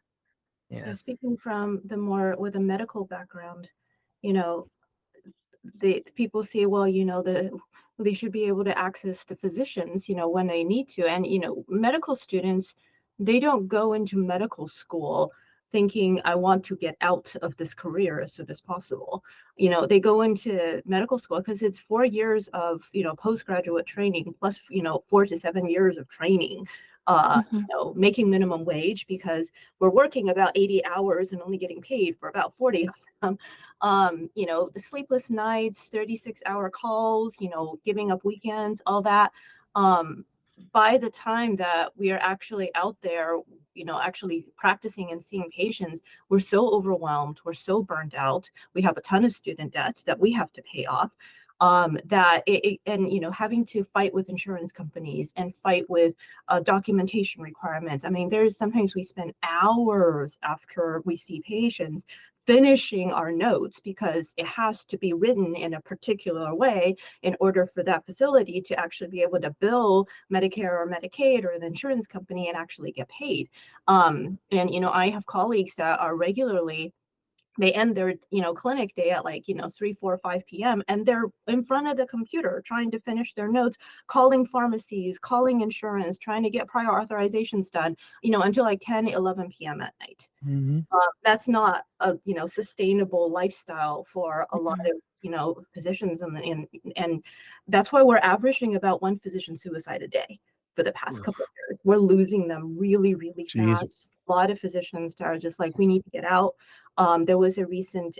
Speaking from the more with a medical background, you know, the people say, well, they should be able to access the physicians, when they need to. And, medical students, they don't go into medical school thinking, I want to get out of this career as soon as possible. They go into medical school because it's 4 years of, postgraduate training plus, 4 to 7 years of training, making minimum wage, because we're working about 80 hours and only getting paid for about 40 of them. The sleepless nights, 36-hour calls, giving up weekends, all that. By the time that we are actually out there, actually practicing and seeing patients, we're so overwhelmed, we're so burned out, we have a ton of student debt that we have to pay off. Having to fight with insurance companies and fight with documentation requirements. I mean, there's sometimes we spend hours after we see patients finishing our notes, because it has to be written in a particular way in order for that facility to actually be able to bill Medicare or Medicaid or the insurance company and actually get paid. I have colleagues that are regularly, they end their clinic day at like 3, 4, 5 p.m. and they're in front of the computer trying to finish their notes, calling pharmacies, calling insurance, trying to get prior authorizations done, until like 10, 11 p.m. at night. That's not a sustainable lifestyle for a lot of physicians, and that's why we're averaging about 1 physician suicide a day for the past couple of years. We're losing them really, really fast. A lot of physicians are just like, we need to get out. There was a recent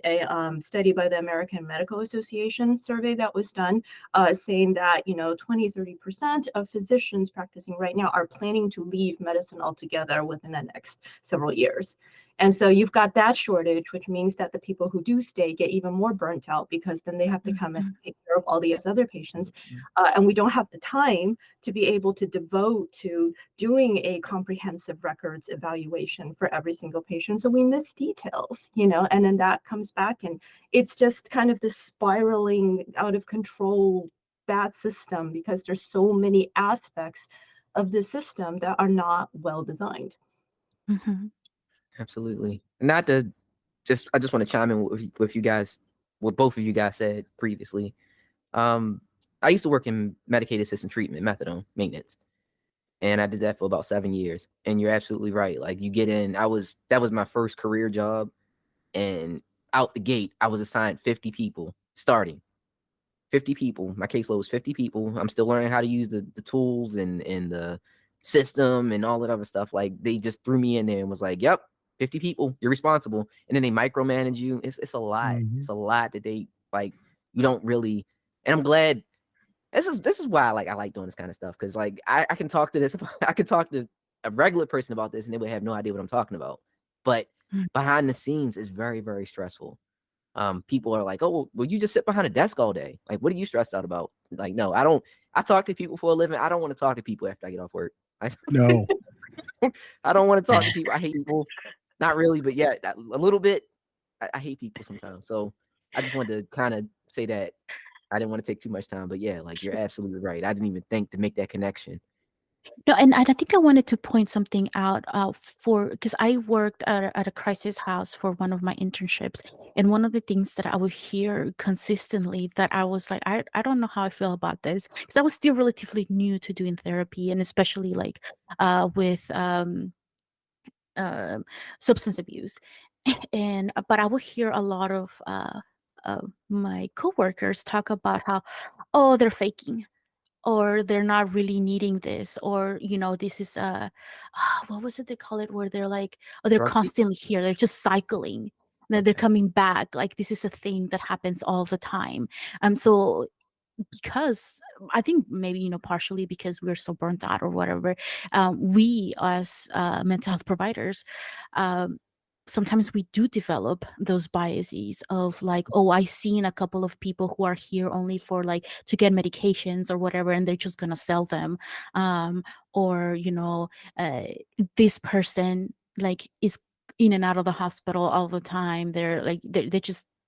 study by the American Medical Association survey that was done, saying that 20-30% of physicians practicing right now are planning to leave medicine altogether within the next several years. And so you've got that shortage, which means that the people who do stay get even more burnt out, because then they have to come and take care of all these other patients. And we don't have the time to be able to devote to doing a comprehensive records evaluation for every single patient. So we miss details, and then that comes back, and it's just kind of this spiraling out of control bad system, because there's so many aspects of the system that are not well designed. Absolutely. Not to I just want to chime in with you guys, what both of you guys said previously. I used to work in Medicaid assisted treatment, methadone maintenance, and I did that for about 7 years. And you're absolutely right. Like, you get in, that was my first career job, and out the gate, I was assigned 50 people starting. 50 people. My caseload was 50 people. I'm still learning how to use the tools and the system and all that other stuff. Like, they just threw me in there and was like, "Yep, 50 people, you're responsible." And then they micromanage you. It's a lot. It's a lot that they, like, you don't really. And I'm glad. This is why I like doing this kind of stuff, because, like, I can talk to this. I could talk to a regular person about this, and they would have no idea what I'm talking about. But behind the scenes is very, very stressful. People are like, "Oh, well, you just sit behind a desk all day. Like, what are you stressed out about?" Like, no, I don't. I talk to people for a living. I don't want to talk to people after I get off work. No. I don't want to talk to people. I hate people. Not really, but yeah, a little bit. I hate people sometimes. So I just wanted to kind of say that. I didn't want to take too much time, but yeah, like, you're absolutely right. I didn't even think to make that connection. No, and I think I wanted to point something out because I worked at a crisis house for one of my internships. And one of the things that I would hear consistently, that I was like, I don't know how I feel about this, because I was still relatively new to doing therapy, and especially like with substance abuse. And but I would hear a lot of my coworkers talk about how, oh, they're faking, or they're not really needing this, or this is what was it they call it, where they're like, oh, they're Drug seek? constantly here, they're just cycling, then they're Okay. coming back, like this is a thing that happens all the time. So because I think maybe partially because we're so burnt out or whatever, we as mental health providers, um, sometimes we do develop those biases of like, oh, I seen a couple of people who are here only for like to get medications or whatever, and they're just gonna sell them, or uh, this person like is in and out of the hospital all the time. They're like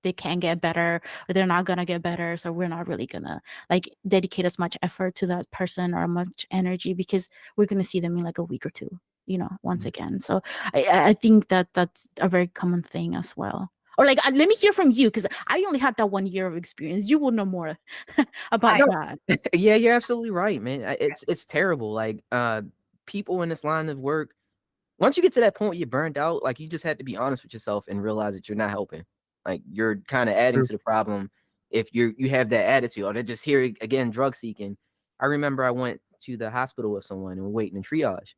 they can't get better, or they're not gonna get better, so we're not really gonna like dedicate as much effort to that person or much energy, because we're gonna see them in like a week or two, once again. So I think that that's a very common thing as well. Or like, let me hear from you, because I only had that 1 year of experience. You will know more about that. Yeah, you're absolutely right, man. It's terrible. Like, people in this line of work, once you get to that point where you're burned out, like, you just have to be honest with yourself and realize that you're not helping. Like, you're kind of adding True. to the problem if you have that attitude, or they're just here again, drug seeking. I remember I went to the hospital with someone and we're waiting in triage,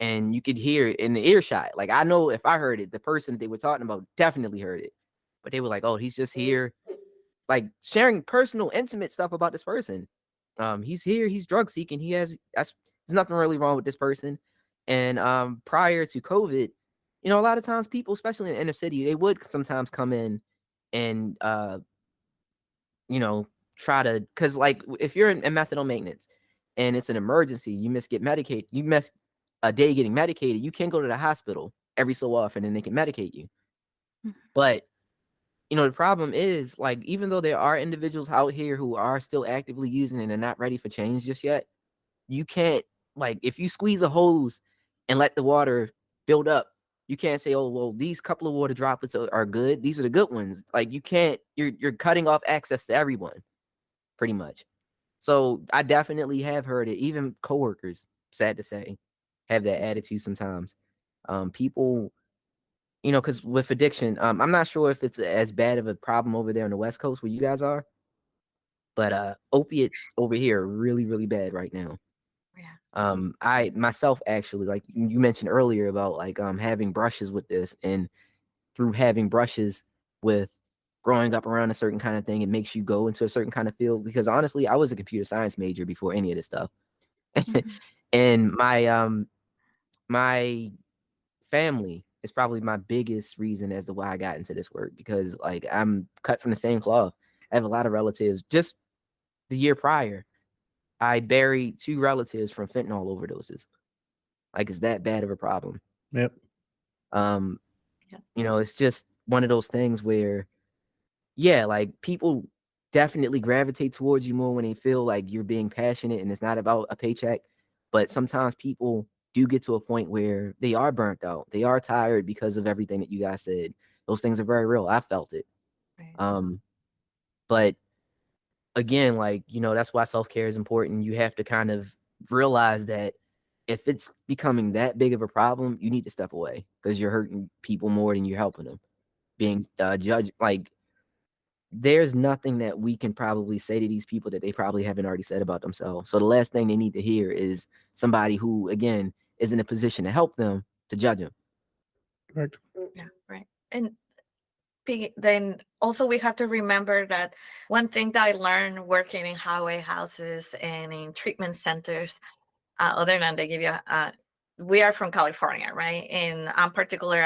and you could hear it in the earshot. Like, I know if I heard it, the person that they were talking about definitely heard it. But they were like, "Oh, he's just here," like, sharing personal, intimate stuff about this person. He's here, he's drug seeking. There's nothing really wrong with this person. And prior to COVID, a lot of times people, especially in the inner city, they would sometimes come in and try to, because, like, if you're in methadone maintenance and it's an emergency, you miss a day getting medicated, you can go to the hospital every so often and they can medicate you. But the problem is, like, even though there are individuals out here who are still actively using it and they're not ready for change just yet, you can't, like, if you squeeze a hose and let the water build up, you can't say, "Oh, well, these couple of water droplets are good. These are the good ones." Like, you can't, you're cutting off access to everyone, pretty much. So I definitely have heard it. Even coworkers, sad to say, have that attitude sometimes. People, because with addiction, I'm not sure if it's as bad of a problem over there on the West Coast where you guys are, but opiates over here are really, really bad right now. Yeah. I myself, actually, like you mentioned earlier about, like, having brushes with this, and through having brushes with growing up around a certain kind of thing, it makes you go into a certain kind of field. Because honestly, I was a computer science major before any of this stuff. And my family, is probably my biggest reason as to why I got into this work, because like I'm cut from the same cloth. I have a lot of relatives. Just the year prior, I buried 2 relatives from fentanyl overdoses. Like, it's that bad of a problem. Yep. You know, it's just one of those things where, yeah, like people definitely gravitate towards you more when they feel like you're being passionate and it's not about a paycheck. But sometimes people do get to a point where they are burnt out. They are tired because of everything that you guys said. Those things are very real. I felt it. Right. But again, like, you know, that's why self-care is important. You have to kind of realize that if it's becoming that big of a problem, you need to step away because you're hurting people more than you're helping them. Being judged, like, there's nothing that we can probably say to these people that they probably haven't already said about themselves. So the last thing they need to hear is somebody who, again, is in a position to help them to judge them. Correct. Yeah, right. And then also we have to remember that one thing that I learned working in highway houses and in treatment centers, other than they give you we are from California, right? And I'm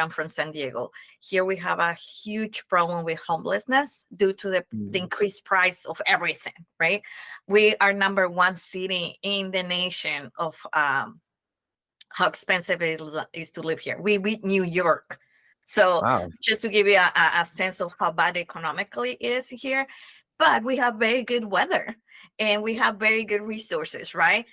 from San Diego. Here we have a huge problem with homelessness due to the increased price of everything, right? We are #1 city in the nation of how expensive it is to live here. We beat New York. So Wow. just to give you a sense of how bad economically it is here, but we have very good weather and we have very good resources, right?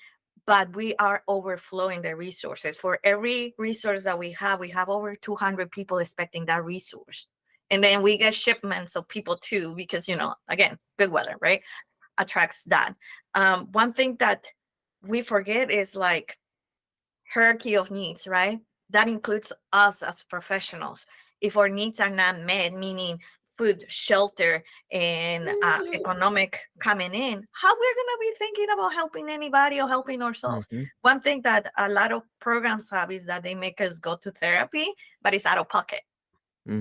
But we are overflowing the resources. For every resource that we have over 200 people expecting that resource. And then we get shipments of people too, because, you know, again, good weather, right? Attracts that. One thing that we forget is like hierarchy of needs, right? That includes us as professionals. If our needs are not met, meaning food, shelter, and economic coming in, how we're gonna be thinking about helping anybody or helping ourselves? One thing that a lot of programs have is that they make us go to therapy, but it's out of pocket.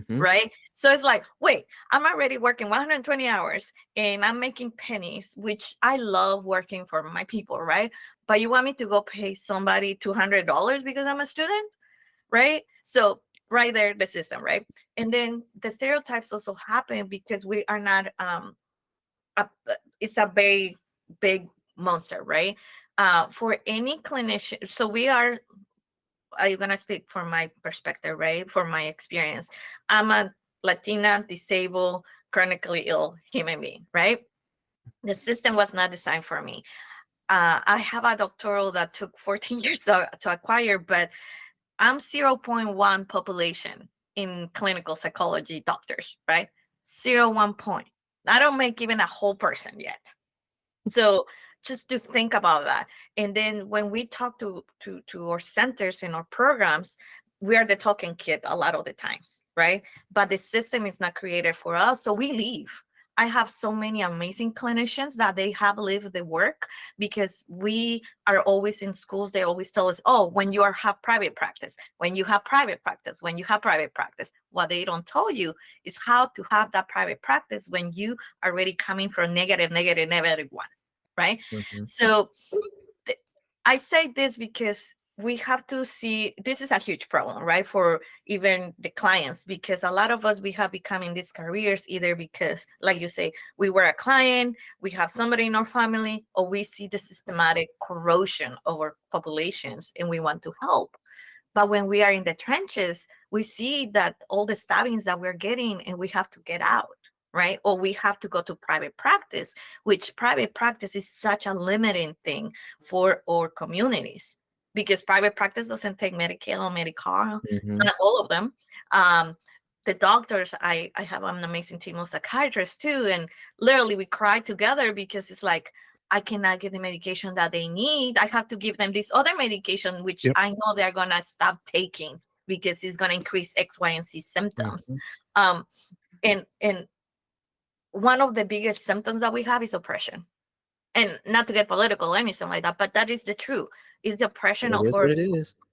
Right? So it's like, wait, I'm already working 120 hours and I'm making pennies, which I love working for my people, right? But you want me to go pay somebody $200 because I'm a student, right? So right there, the system, right? And then the stereotypes also happen because we are not, it's a very big monster, right? For any clinician, so we are, I'm gonna speak from my perspective, right? For my experience, I'm a Latina, disabled, chronically ill human being, right? The system was not designed for me. I have a doctoral that took 14 years to acquire, but I'm 0.1 population in clinical psychology doctors, right? 0.1 point. I don't make even a whole person yet. So just to think about that. And then when we talk to our centers and our programs, we are the talking kid a lot of the times, right? But the system is not created for us, so we leave. I have so many amazing clinicians that they have lived the work because we are always in schools. They always tell us, oh, when you have private practice, when you have private practice, when you have private practice. What they don't tell you is how to have that private practice when you are already coming from negative one, right? So I say this because we have to see this is a huge problem, right? For even the clients, because a lot of us, we have become in these careers either because, like you say, we were a client, we have somebody in our family, or we see the systematic corrosion of our populations and we want to help. But when we are in the trenches, we see that all the stabbings that we're getting and we have to get out, right? Or we have to go to private practice, which private practice is such a limiting thing for our communities because private practice doesn't take Medicare or Medicare, not all of them. The doctors, I have an amazing team of psychiatrists too, and literally we cry together because it's like, I cannot get the medication that they need. I have to give them this other medication, which I know they're going to stop taking because it's going to increase X, Y, and Z symptoms. And one of the biggest symptoms that we have is oppression. And not to get political or anything like that, but that is the truth. It's the oppression of our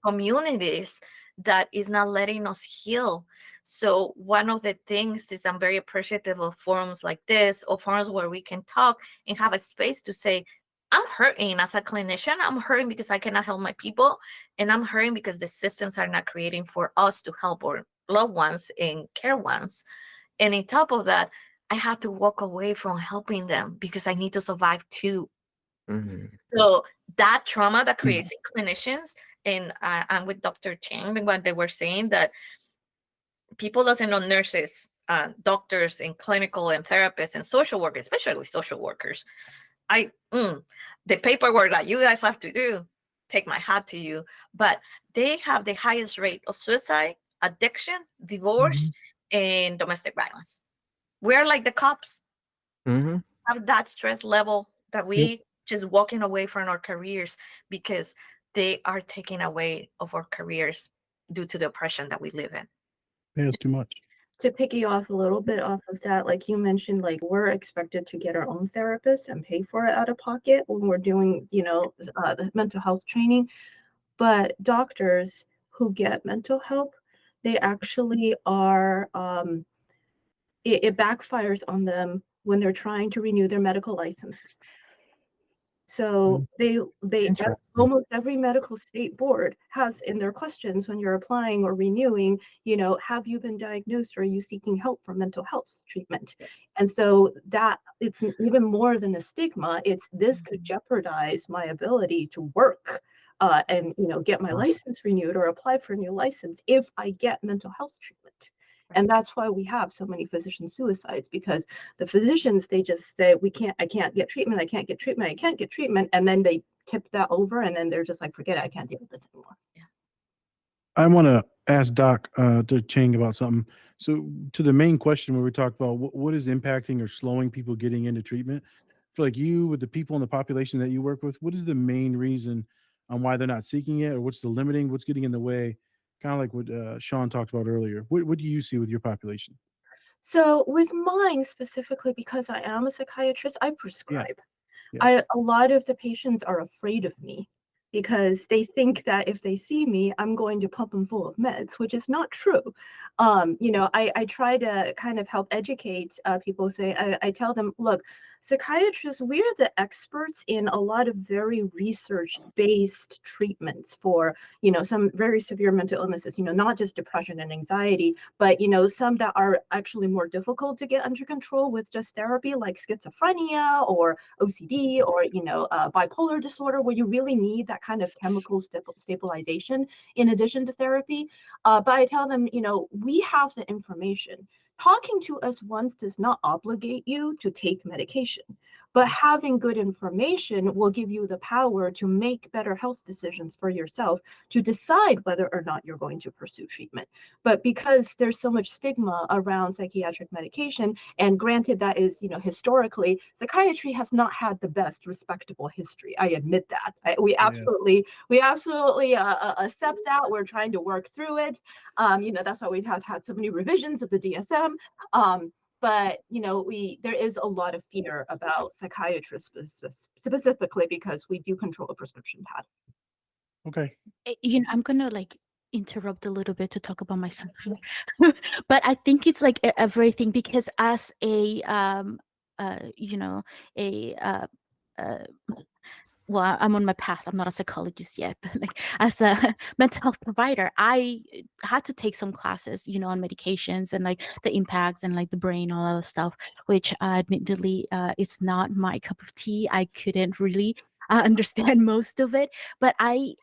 communities that is not letting us heal. So one of the things is I'm very appreciative of forums like this or forums where we can talk and have a space to say, I'm hurting as a clinician. I'm hurting because I cannot help my people, and I'm hurting because the systems are not creating for us to help our loved ones and care ones. And on top of that, I have to walk away from helping them because I need to survive too. Mhm. So that trauma that creates in clinicians, and I'm with Dr. Cheng, and what they were saying that people doesn't know nurses, doctors, and clinical and therapists and social workers, especially social workers. The paperwork that you guys have to do, take my hat to you. But they have the highest rate of suicide, addiction, divorce, Mhm. and domestic violence. We're like the cops, Mhm. have that stress level that Yep. we just walking away from our careers because they are taking away of our careers due to the oppression that we live in. Yeah, it's too much. To piggy off a little bit off of that, like you mentioned, like we're expected to get our own therapist and pay for it out of pocket when we're doing, the mental health training. But doctors who get mental help, they actually are, it backfires on them when they're trying to renew their medical license. So Mm. they Interesting. almost every medical state board has in their questions when you're applying or renewing, have you been diagnosed or are you seeking help for mental health treatment? And so that it's even more than a stigma. It's this could jeopardize my ability to work and get my license renewed or apply for a new license if I get mental health treatment. And that's why we have so many physician suicides, because the physicians, they just say, I can't get treatment, I can't get treatment, I can't get treatment. And then they tip that over and then they're just like, forget it, I can't deal with this anymore. I want to ask Doc to Chang about something. So, to the main question where we talked about what is impacting or slowing people getting into treatment, for like you with the people in the population that you work with, what is the main reason on why they're not seeking it, or what's the limiting, what's getting in the way? Kind of like what Shawn talked about earlier. What do you see with your population? So with mine specifically, because I am a psychiatrist, I Yeah, prescribe. yeah, A lot of the patients are afraid of me because they think that if they see me, I'm going to pump them full of meds, which is not true. I try to kind of help educate people. I tell them, look, psychiatrists, we're the experts in a lot of very research-based treatments for, some very severe mental illnesses, not just depression and anxiety, but, some that are actually more difficult to get under control with just therapy, like schizophrenia or OCD or bipolar disorder, where you really need that kind of chemical stabilization in addition to therapy. But I tell them, we have the information. Talking to us once does not obligate you to take medication, but having good information will give you the power to make better health decisions for yourself, to decide whether or not you're going to pursue treatment. But because there's so much stigma around psychiatric medication, and granted that is, historically, psychiatry has not had the best respectable history. I admit that. We yeah. absolutely accept that. We're trying to work through it. That's why we've had so many revisions of the DSM. But there is a lot of fear about psychiatrists specifically because we do control a prescription pad. Okay. I'm gonna like interrupt a little bit to talk about myself here. But I think it's like everything, because as a a well, I'm on my path. I'm not a psychologist yet, but like as a mental health provider, I had to take some classes, on medications and like the impacts and like the brain, all that stuff, which admittedly is not my cup of tea. I couldn't really understand most of it, but I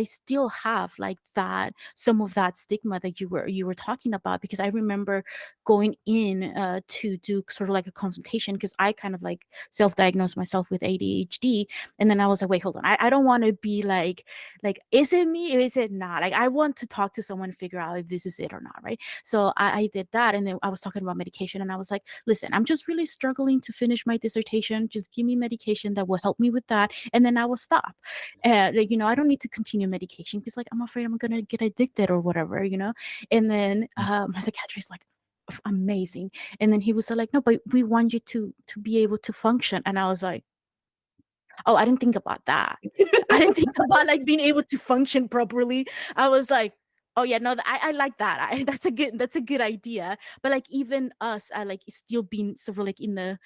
still have like that, some of that stigma that you were talking about, because I remember going in to do sort of like a consultation, because I kind of like self-diagnosed myself with ADHD. And then I was like, wait, hold on. I don't want to be like, is it me or is it not? Like, I want to talk to someone, figure out if this is it or not, right? So I did that. And then I was talking about medication, and I was like, listen, I'm just really struggling to finish my dissertation. Just give me medication that will help me with that. And then I will stop. I don't need to continue medication because like, I'm afraid I'm going to get addicted or whatever, And then my psychiatrist like, amazing. And then he was like, no, but we want you to be able to function. And I was like, oh, I didn't think about that. I didn't think about like being able to function properly. I was like, oh yeah, no, I like that. That's a good idea. But like even us, I like still being sort of like in the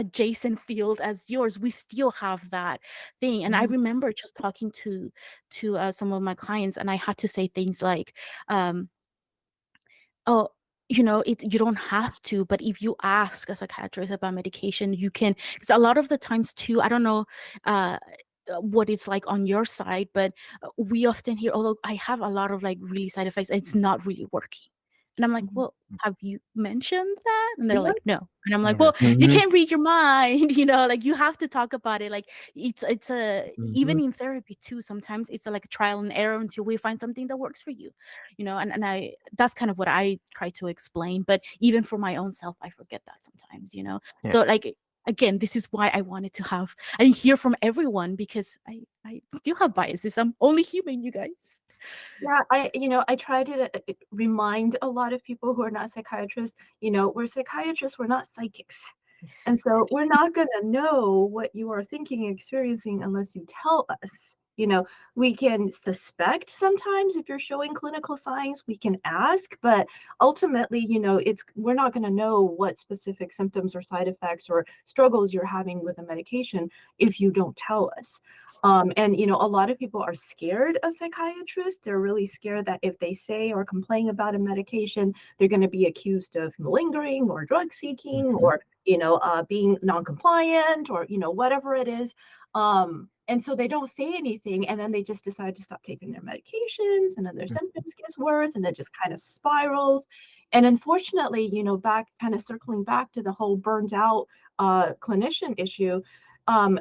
adjacent field as yours, we still have that thing. And I remember just talking to some of my clients, and I had to say things like, oh, you don't have to, but if you ask a psychiatrist about medication, you can, because a lot of the times too, I don't know what it's like on your side, but we often hear, although I have a lot of like really side effects, it's not really working. And I'm like, well, have you mentioned that? And they're Yeah. like, no. And I'm like, Never. well, you can't read your mind, like you have to talk about it. Like it's a, even in therapy too, sometimes it's like a trial and error until we find something that works for you, and I, that's kind of what I try to explain. But even for my own self, I forget that sometimes, Yeah. So like, again, this is why I wanted to have and hear from everyone, because I still have biases. I'm only human, you guys. Yeah, I try to remind a lot of people who are not psychiatrists, we're psychiatrists, we're not psychics. And so we're not going to know what you are thinking and experiencing unless you tell us. We can suspect sometimes if you're showing clinical signs, we can ask, but ultimately, we're not going to know what specific symptoms or side effects or struggles you're having with a medication if you don't tell us. And a lot of people are scared of psychiatrists. They're really scared that if they say or complain about a medication, they're going to be accused of malingering or drug seeking or being non-compliant or whatever it is. And so they don't say anything, and then they just decide to stop taking their medications, and then their symptoms gets worse, and it just kind of spirals. And unfortunately, back kind of circling back to the whole burned out clinician issue,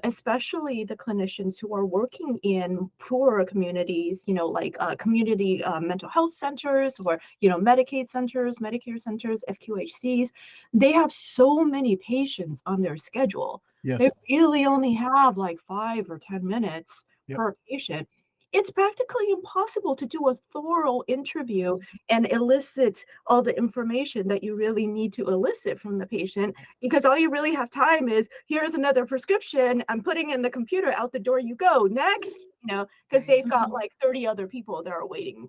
especially the clinicians who are working in poorer communities, like community mental health centers or, Medicaid centers, Medicare centers, FQHCs, they have so many patients on their schedule. Yes. They really only have like 5 or 10 minutes per patient. It's practically impossible to do a thorough interview and elicit all the information that you really need to elicit from the patient, because all you really have time is, here's another prescription, I'm putting in the computer, out the door you go, next, because they've got like 30 other people that are waiting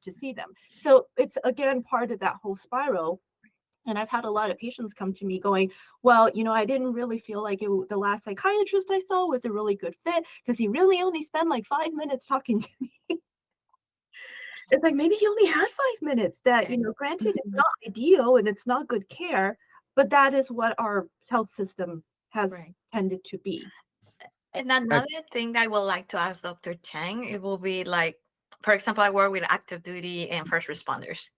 to see them. So it's, again, part of that whole spiral. And I've had a lot of patients come to me going, well, I didn't really feel like the last psychiatrist I saw was a really good fit because he really only spent like 5 minutes talking to me. It's like, maybe he only had 5 minutes that, granted, it's not ideal and it's not good care, but that is what our health system has tended to be. And another thing I would like to ask Dr. Cheng, it will be like, for example, I work with active duty and first responders.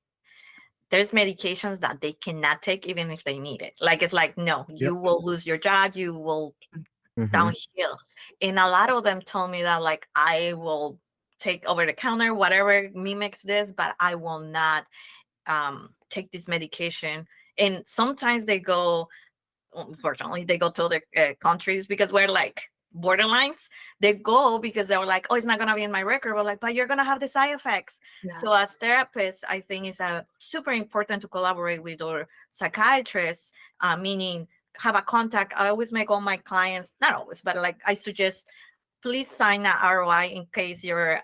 There's medications that they cannot take even if they need it. Like, it's like, no, you will lose your job, you will downhill. And a lot of them told me that, like, I will take over the counter, whatever mimics this, but I will not take this medication. And sometimes they go, unfortunately, they go to other countries because we're like borderlines. They go because they were like, oh, it's not going to be in my record. We're like, but you're going to have the side effects. So as therapists, I think it's super important to collaborate with our psychiatrists, meaning have a contact. I always make all my clients, not always, but like I suggest, please sign an ROI in case your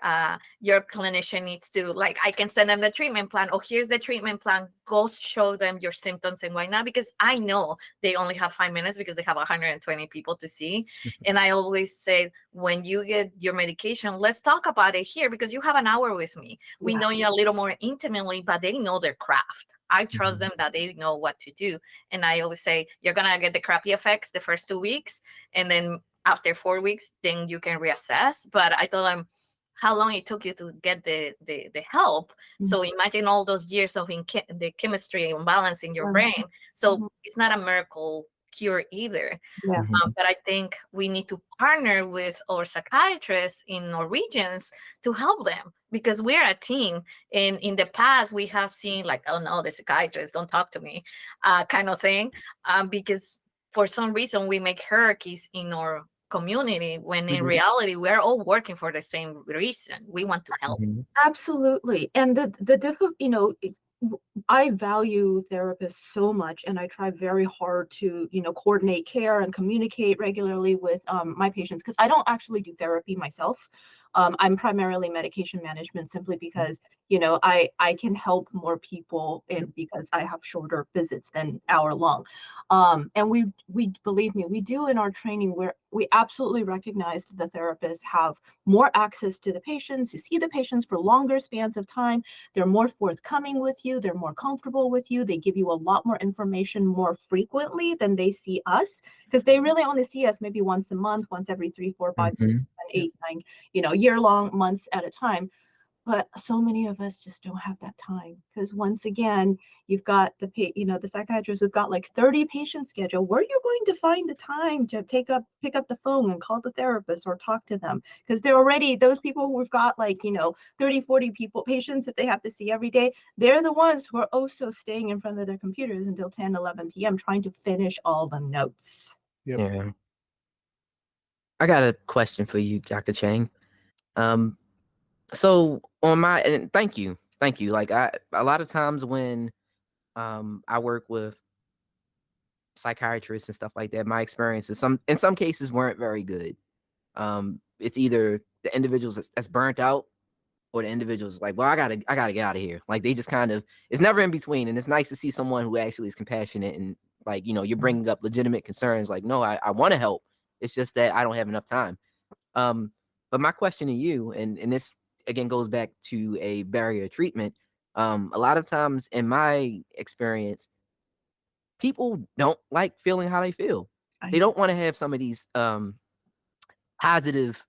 clinician needs to, like, I can send them the treatment plan. Oh, here's the treatment plan. Go show them your symptoms and why not, because I know they only have 5 minutes because they have 120 people to see. And I always say, when you get your medication, let's talk about it here because you have an hour with me. We know you a little more intimately, but they know their craft. I trust them that they know what to do. And I always say, you're going to get the crappy effects the first 2 weeks, and then after 4 weeks, then you can reassess. But I told them how long it took you to get the help. So imagine all those years of the chemistry imbalance in your brain. So it's not a miracle cure either. But I think we need to partner with our psychiatrists in our regions to help them, because we're a team. And in the past, we have seen like, oh no, the psychiatrists don't talk to me, kind of thing, because for some reason we make hierarchies in our community when in reality we're all working for the same reason. We want to help. Absolutely. And the difficult, I value therapists so much, and I try very hard to, coordinate care and communicate regularly with my patients, because I don't actually do therapy myself. I'm primarily medication management simply because, you know, I can help more people and because I have shorter visits than hour long. And we believe me, we do in our training where we absolutely recognize that the therapists have more access to the patients, you see the patients for longer spans of time, they're more forthcoming with you, they're more comfortable with you, they give you a lot more information more frequently than they see us, because they really only see us maybe once a month, once every 3, 4, 5, 7, 8, 9, you know, year-long, months at a time. But so many of us just don't have that time, because once again, you've got the psychiatrists who've got like 30 patients scheduled. Where are you going to find the time to pick up the phone and call the therapist or talk to them? Because they're already, those people who've got like, you know, 30, 40 patients that they have to see every day, they're the ones who are also staying in front of their computers until 10, 11 p.m. trying to finish all the notes. Yeah. I got a question for you, Dr. Cheng. So on my, and thank you. Like a lot of times when I work with psychiatrists and stuff like that, my experiences in some cases weren't very good. It's either the individuals that's burnt out, or the individuals like, well, I gotta get out of here. Like they just kind of, it's never in between. And it's nice to see someone who actually is compassionate and like, you know, you're bringing up legitimate concerns. Like, no, I want to help. It's just that I don't have enough time. But my question to you, and this again goes back to a barrier treatment. A lot of times in my experience, people don't like feeling how they feel. They don't want to have some of these positive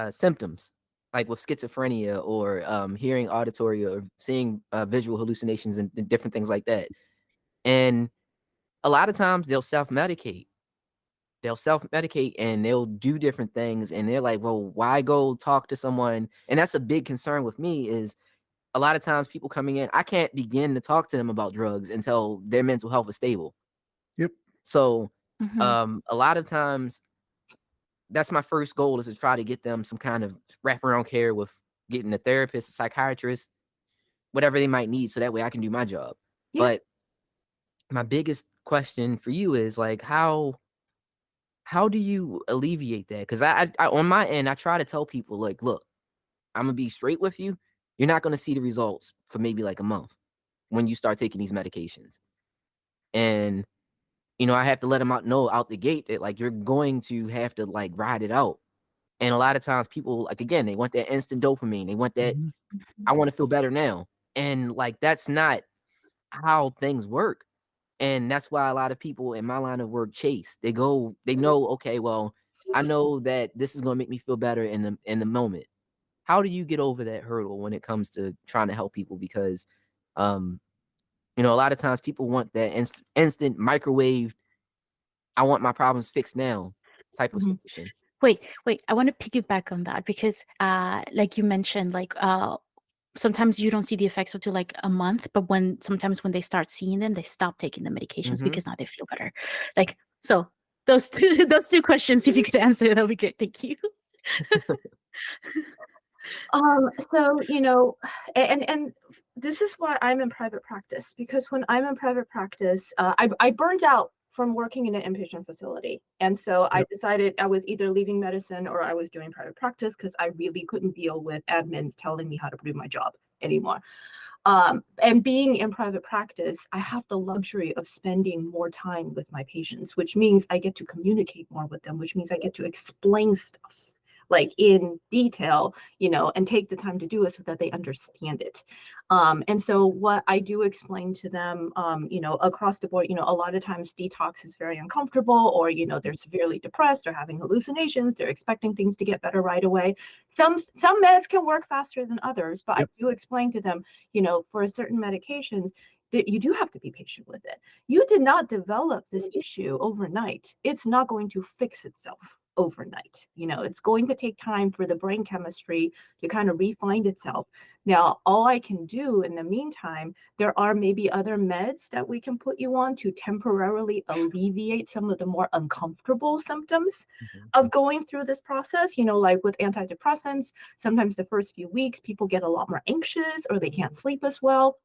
symptoms, like with schizophrenia or hearing auditory or seeing visual hallucinations and different things like that. And a lot of times they'll self-medicate. And they'll do different things. And they're like, well, why go talk to someone? And that's a big concern with me is a lot of times people coming in, I can't begin to talk to them about drugs until their mental health is stable. Yep. So a lot of times that's my first goal, is to try to get them some kind of wraparound care with getting a therapist, a psychiatrist, whatever they might need. So that way I can do my job. Yeah. But my biggest question for you is like, how do you alleviate that? Because I on my end, I try to tell people like, look, I'm gonna be straight with you. You're not gonna see the results for maybe like a month when you start taking these medications. And you know, I have to let them know out the gate that like you're going to have to like ride it out. And a lot of times people, like, again, they want that instant dopamine. They want that, I want to feel better now. And like that's not how things work. And that's why a lot of people in my line of work chase. They know, okay, well, I know that this is gonna make me feel better in the moment. How do you get over that hurdle when it comes to trying to help people? Because you know, a lot of times people want that instant microwave, I want my problems fixed now type of solution. Wait, I want to piggyback on that because like you mentioned, like sometimes you don't see the effects until like a month, but sometimes when they start seeing them, they stop taking the medications because now they feel better. Like, so those two questions, if you could answer, that would be great. Thank you. So, you know, and this is why I'm in private practice, because when I'm in private practice, I burned out from working in an inpatient facility. And so I decided I was either leaving medicine or I was doing private practice because I really couldn't deal with admins telling me how to do my job anymore. And being in private practice, I have the luxury of spending more time with my patients, which means I get to communicate more with them, which means I get to explain stuff like in detail, you know, and take the time to do it so that they understand it. And so what I do explain to them, you know, across the board, you know, a lot of times detox is very uncomfortable, or, you know, they're severely depressed or having hallucinations. They're expecting things to get better right away. Some meds can work faster than others, but I do explain to them, you know, for certain medications, that you do have to be patient with it. You did not develop this issue overnight. It's not going to fix itself overnight. You know, it's going to take time for the brain chemistry to kind of refine itself. Now, all I can do in the meantime, there are maybe other meds that we can put you on to temporarily alleviate some of the more uncomfortable symptoms of going through this process. You know, like with antidepressants, sometimes the first few weeks people get a lot more anxious or they can't sleep as well.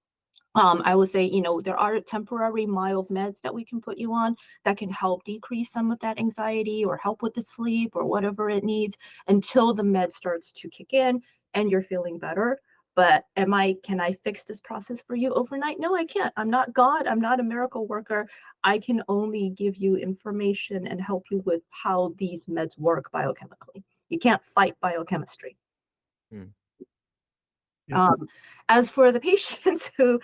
I would say, there are temporary mild meds that we can put you on that can help decrease some of that anxiety or help with the sleep or whatever it needs until the med starts to kick in and you're feeling better. But can I fix this process for you overnight? No, I can't. I'm not God. I'm not a miracle worker. I can only give you information and help you with how these meds work biochemically. You can't fight biochemistry. Yeah. As for the patients who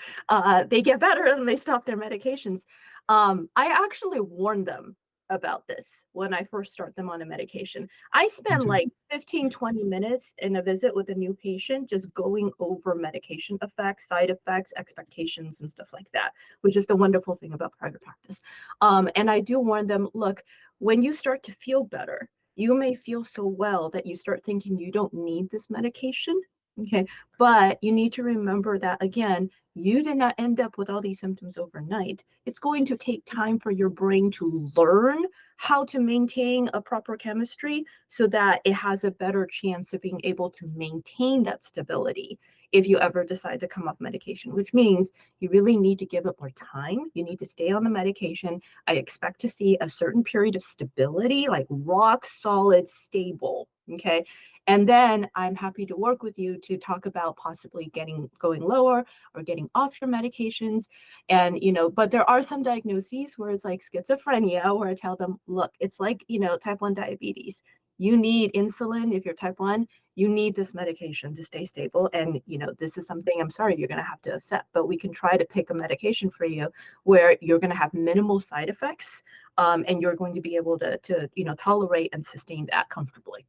they get better and they stop their medications, I actually warn them about this when I first start them on a medication. I spend like 15, 20 minutes in a visit with a new patient just going over medication effects, side effects, expectations, and stuff like that, which is the wonderful thing about private practice. And I do warn them, look, when you start to feel better, you may feel so well that you start thinking you don't need this medication. Okay, but you need to remember that, again, you did not end up with all these symptoms overnight. It's going to take time for your brain to learn how to maintain a proper chemistry so that it has a better chance of being able to maintain that stability if you ever decide to come off medication, which means you really need to give it more time. You need to stay on the medication. I expect to see a certain period of stability, like rock solid, stable. Okay. And then I'm happy to work with you to talk about possibly going lower or getting off your medications. And, but there are some diagnoses where it's like schizophrenia, where I tell them, look, it's like, type 1 diabetes. You need insulin. If you're type 1, you need this medication to stay stable. And, this is something, I'm sorry, you're going to have to accept, but we can try to pick a medication for you where you're going to have minimal side effects, and you're going to be able to tolerate and sustain that comfortably.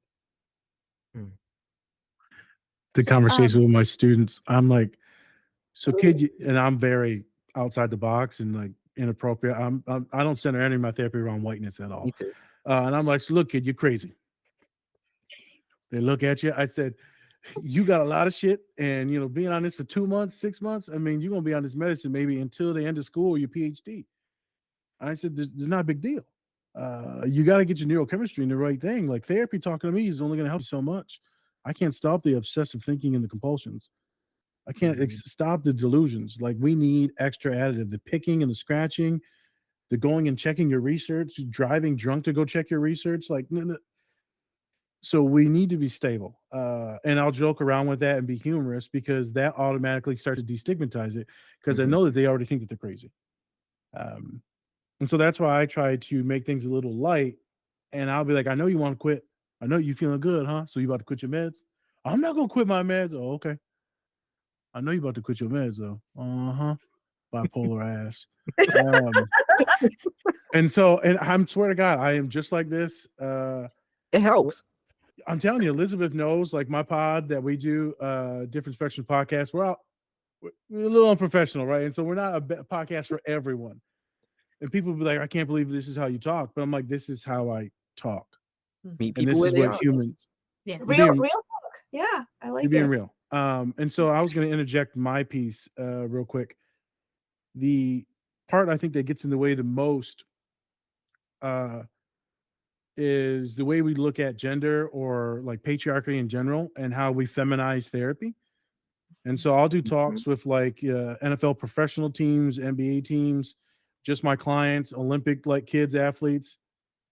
The conversation with my students, I'm like, so kid, and I'm very outside the box and like inappropriate. I don't center any of my therapy around whiteness at all. Me too. And I'm like, so look, kid, you're crazy. They look at you. I said, you got a lot of shit, and being on this for 2 months, 6 months. I mean, you're gonna be on this medicine maybe until the end of school or your PhD. I said, there's not a big deal. You got to get your neurochemistry in the right thing. Like therapy talking to me is only going to help you so much. I can't stop the obsessive thinking and the compulsions. I can't stop the delusions. Like we need extra additive, the picking and the scratching, the going and checking your research, driving drunk to go check your research. Like, no. So we need to be stable. And I'll joke around with that and be humorous because that automatically starts to destigmatize it because I know that they already think that they're crazy. And so that's why I try to make things a little light. And I'll be like, I know you want to quit. I know you feeling good, huh? So you about to quit your meds? I'm not going to quit my meds. Oh, okay. I know you about to quit your meds, though. Uh-huh. Bipolar ass. And I'm swear to God, I am just like this. It helps. I'm telling you, Elizabeth knows, like my pod that we do, Different Spectrum podcast, we're a little unprofessional, right? And so we're not a podcast for everyone. And people will be like, I can't believe this is how you talk. But I'm like, this is how I talk. Meet And people this where is they what are. humans. Yeah. Real talk. Yeah, I like You're being it. real. And so I was going to interject my piece real quick. The part I think that gets in the way the most is the way we look at gender or like patriarchy in general and how we feminize therapy. And so I'll do talks with like NFL professional teams, NBA teams, just my clients, Olympic like kids, athletes.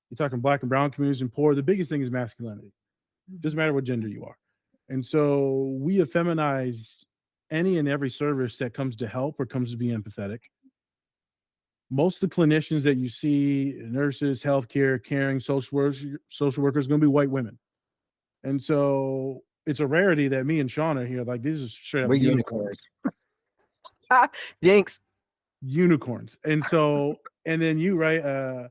You're talking Black and brown communities and poor. The biggest thing is masculinity. Doesn't matter what gender you are. And so we have feminized any and every service that comes to help or comes to be empathetic. Most of the clinicians that you see, nurses, healthcare, caring, social workers, are going to be white women. And so it's a rarity that me and Shawn are here. Like these are straight up We're unicorns. Jinx. Unicorns. And so, and then you, right?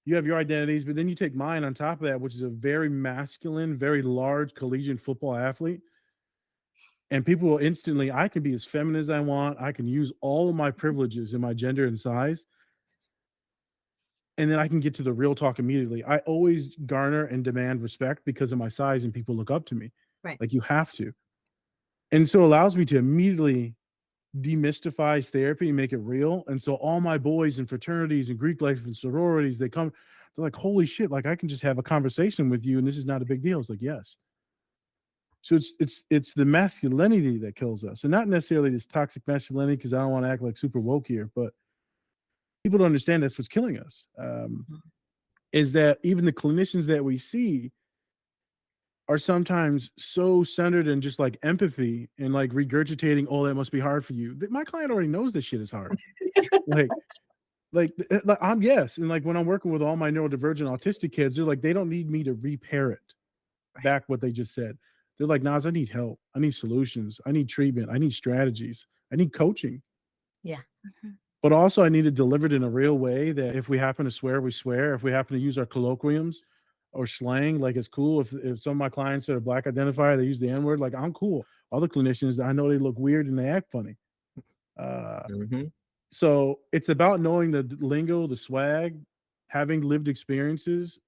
You have your identities, but then you take mine on top of that, which is a very masculine, very large collegiate football athlete. And people will instantly, I can be as feminine as I want. I can use all of my privileges in my gender and size. And then I can get to the real talk immediately. I always garner and demand respect because of my size and people look up to me. Right. Like you have to. And so it allows me to immediately demystify therapy and make it real. And so all my boys in fraternities and Greek life and sororities, they're like, holy shit, like I can just have a conversation with you and this is not a big deal. It's like, yes. So it's the masculinity that kills us, and not necessarily this toxic masculinity, because I don't want to act like super woke here, but people don't understand that's what's killing us. Is that even the clinicians that we see are sometimes so centered in just like empathy and like regurgitating, oh, that must be hard for you. My client already knows this shit is hard. like, I'm yes, and like when I'm working with all my neurodivergent autistic kids, they're like, they don't need me to reparrot back what they just said. They're like, Nas, I need help. I need solutions. I need treatment. I need strategies. I need coaching. Yeah. But also, I need it delivered in a real way that if we happen to swear, we swear. If we happen to use our colloquiums or slang, like it's cool. If some of my clients that are Black identified, they use the N word, like I'm cool. Other clinicians, I know they look weird and they act funny. So it's about knowing the lingo, the swag, having lived experiences.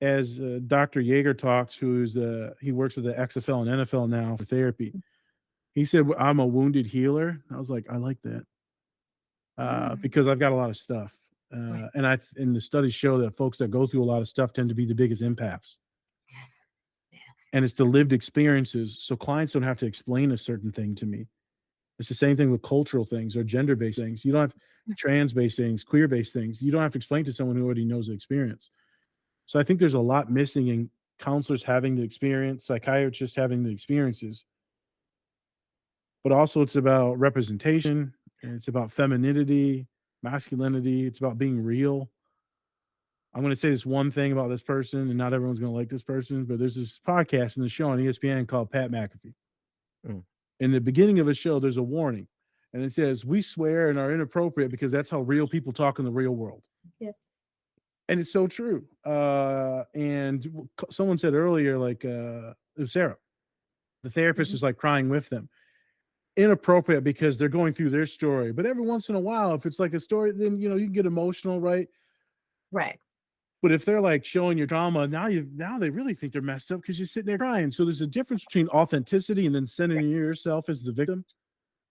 As Dr. Yeager talks, he works with the XFL and NFL now for therapy. He said, I'm a wounded healer. I was like, I like that because I've got a lot of stuff. And the studies show that folks that go through a lot of stuff tend to be the biggest empaths. And it's the lived experiences. So clients don't have to explain a certain thing to me. It's the same thing with cultural things or gender-based things. You don't have trans-based things, queer-based things. You don't have to explain to someone who already knows the experience. So I think there's a lot missing in counselors having the experience, psychiatrists having the experiences. But also it's about representation, and it's about femininity, masculinity. It's about being real. I'm going to say this one thing about this person, and not everyone's going to like this person, but there's this podcast in the show on ESPN called Pat McAfee. In the beginning of a show, there's a warning, and it says, we swear and are inappropriate because that's how real people talk in the real world. Yeah. And it's so true. And someone said earlier, like, it was Sarah, the therapist is like crying with them. Inappropriate because they're going through their story. But every once in a while, if it's like a story, then, you can get emotional, right? Right. But if they're like showing your drama, now they really think they're messed up because you're sitting there crying. So there's a difference between authenticity and then centering yourself as the victim.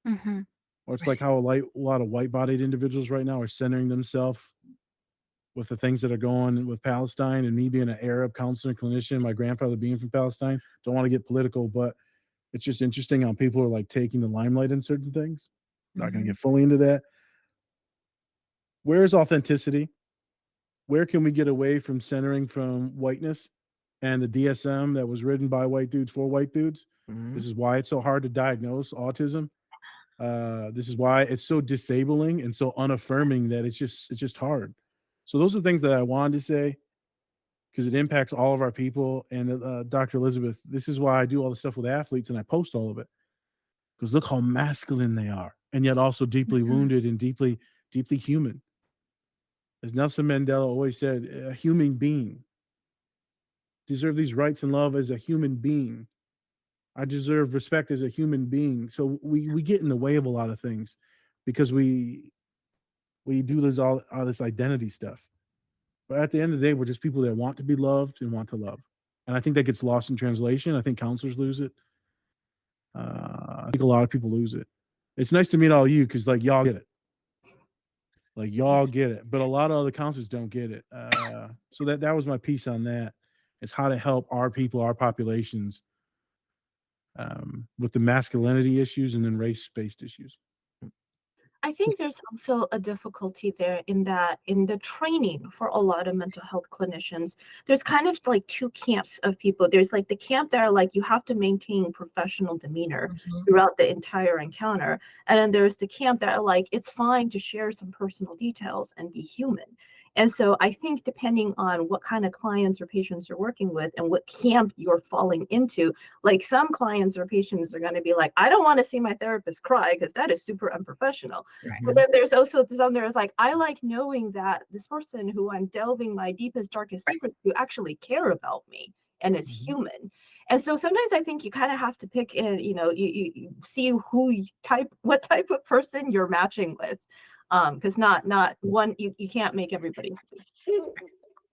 Or it's like how a lot of white-bodied individuals right now are centering themselves with the things that are going with Palestine, and me being an Arab counselor and clinician, my grandfather being from Palestine. Don't want to get political, but it's just interesting how people are like taking the limelight in certain things. Not going to get fully into that. Where is authenticity? Where can we get away from centering from whiteness and the DSM that was written by white dudes for white dudes? This is why it's so hard to diagnose autism. This is why it's so disabling and so unaffirming that it's just hard. So those are things that I wanted to say because it impacts all of our people. And Dr. Elizabeth, this is why I do all the stuff with athletes and I post all of it, because look how masculine they are, and yet also deeply wounded and deeply, deeply human. As Nelson Mandela always said, a human being deserve these rights and love as a human being. I deserve respect as a human being. So we get in the way of a lot of things because we do this all this identity stuff. But at the end of the day, we're just people that want to be loved and want to love. And I think that gets lost in translation. I think counselors lose it. I think a lot of people lose it. It's nice to meet all you because like y'all get it. Like y'all get it. But a lot of other counselors don't get it. So that was my piece on that. Is how to help our people, our populations with the masculinity issues and then race-based issues. I think there's also a difficulty there in that in the training for a lot of mental health clinicians, there's kind of like two camps of people. There's like the camp that are like, you have to maintain professional demeanor throughout the entire encounter. And then there's the camp that are like, it's fine to share some personal details and be human. And so I think depending on what kind of clients or patients you're working with and what camp you're falling into, like some clients or patients are going to be like, I don't want to see my therapist cry because that is super unprofessional. But then there's also some that is like, I like knowing that this person who I'm delving my deepest, darkest secrets to actually care about me and is human. And so sometimes I think you kind of have to pick in, you see what type of person you're matching with. Because not one, you can't make everybody happy.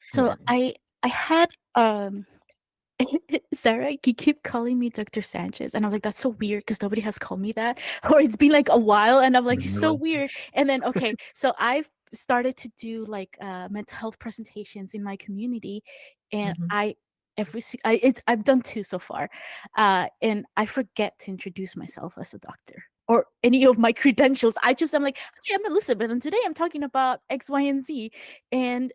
So I had Sarah, you keep calling me Dr. Sanchez, and I'm like, that's so weird because nobody has called me that, or it's been like a while, and I'm like, it's so weird. And then so I've started to do like mental health presentations in my community, and I I've done 2 so far, and I forget to introduce myself as a doctor or any of my credentials. I'm like, "Hi, I'm Elizabeth, and today I'm talking about X, Y, and Z." And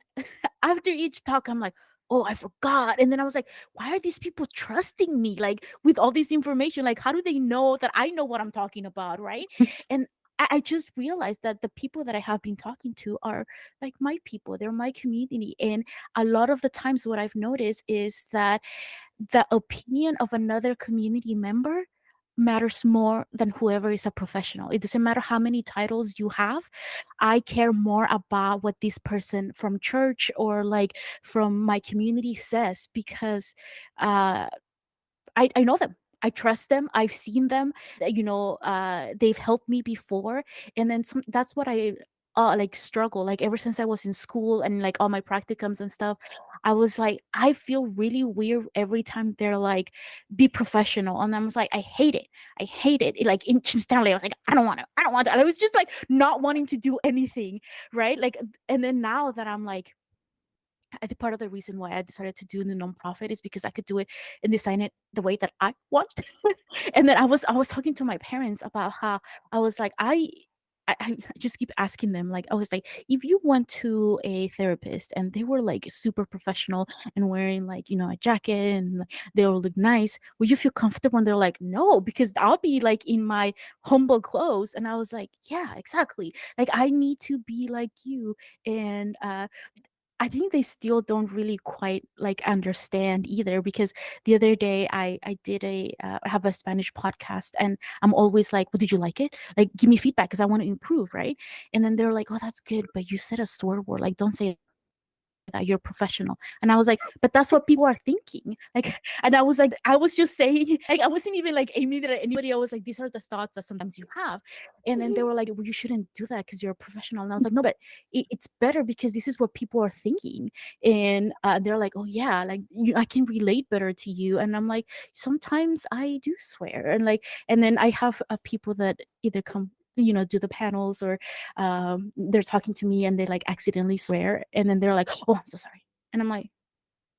after each talk, I'm like, "Oh, I forgot." And then I was like, "Why are these people trusting me, like, with all this information? Like, how do they know that I know what I'm talking about, right?" And I just realized that the people that I have been talking to are like my people. They're my community, and a lot of the times what I've noticed is that the opinion of another community member matters more than whoever is a professional. It doesn't matter how many titles you have. I care more about what this person from church or like from my community says because uh I know them. I trust them. I've seen them. They've helped me before, and then that's what I like struggle. Like ever since I was in school and like all my practicums and stuff, I was like, I feel really weird every time they're like, "Be professional," and I was like, I hate it. I hate it. Like instantly, I was like, I don't want to. I don't want to. And I was just like not wanting to do anything, right? Like, and then now that I'm like I think part of the reason why I decided to do the nonprofit is because I could do it and design it the way that I want. And then I was talking to my parents about how I was like I just keep asking them like I was like if you went to a therapist and they were like super professional and wearing like a jacket and like, they all look nice, would you feel comfortable? And they're like no, because I'll be like in my humble clothes. And I was like yeah, exactly, like I need to be like you. And I think they still don't really quite like understand either because the other day I did have a Spanish podcast and I'm always like, well, did you like it? Like, give me feedback because I want to improve, right? And then they're like, oh, that's good, but you said a swear word. Like, don't say that, you're professional. And I was like, but that's what people are thinking. Like, and I was like, I was just saying, like, I wasn't even like aiming it at anybody. I was like, these are the thoughts that sometimes you have. And then they were like, well, you shouldn't do that because you're a professional. And I was like, no, but it's better because this is what people are thinking. And they're like, oh yeah, like I can relate better to you. And I'm like, sometimes I do swear. And like, and then I have people that either come do the panels or they're talking to me and they like accidentally swear and then they're like, oh, I'm so sorry. And I'm like,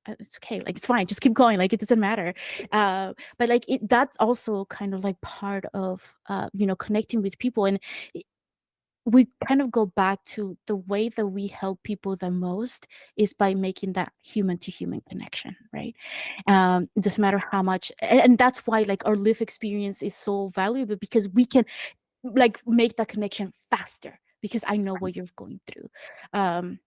it's okay, like it's fine, just keep going, like it doesn't matter. But like that's also kind of like part of connecting with people. And we kind of go back to the way that we help people the most is by making that human to human connection, right? It doesn't matter how much, and that's why like our live experience is so valuable because we can like make that connection faster because I know what you're going through. And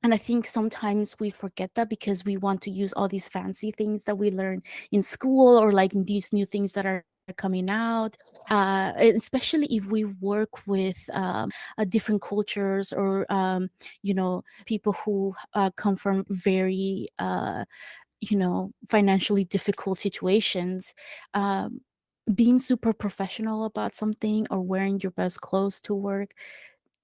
I think sometimes we forget that because we want to use all these fancy things that we learn in school or like these new things that are coming out, especially if we work with different cultures or people who come from very financially difficult situations. Being super professional about something or wearing your best clothes to work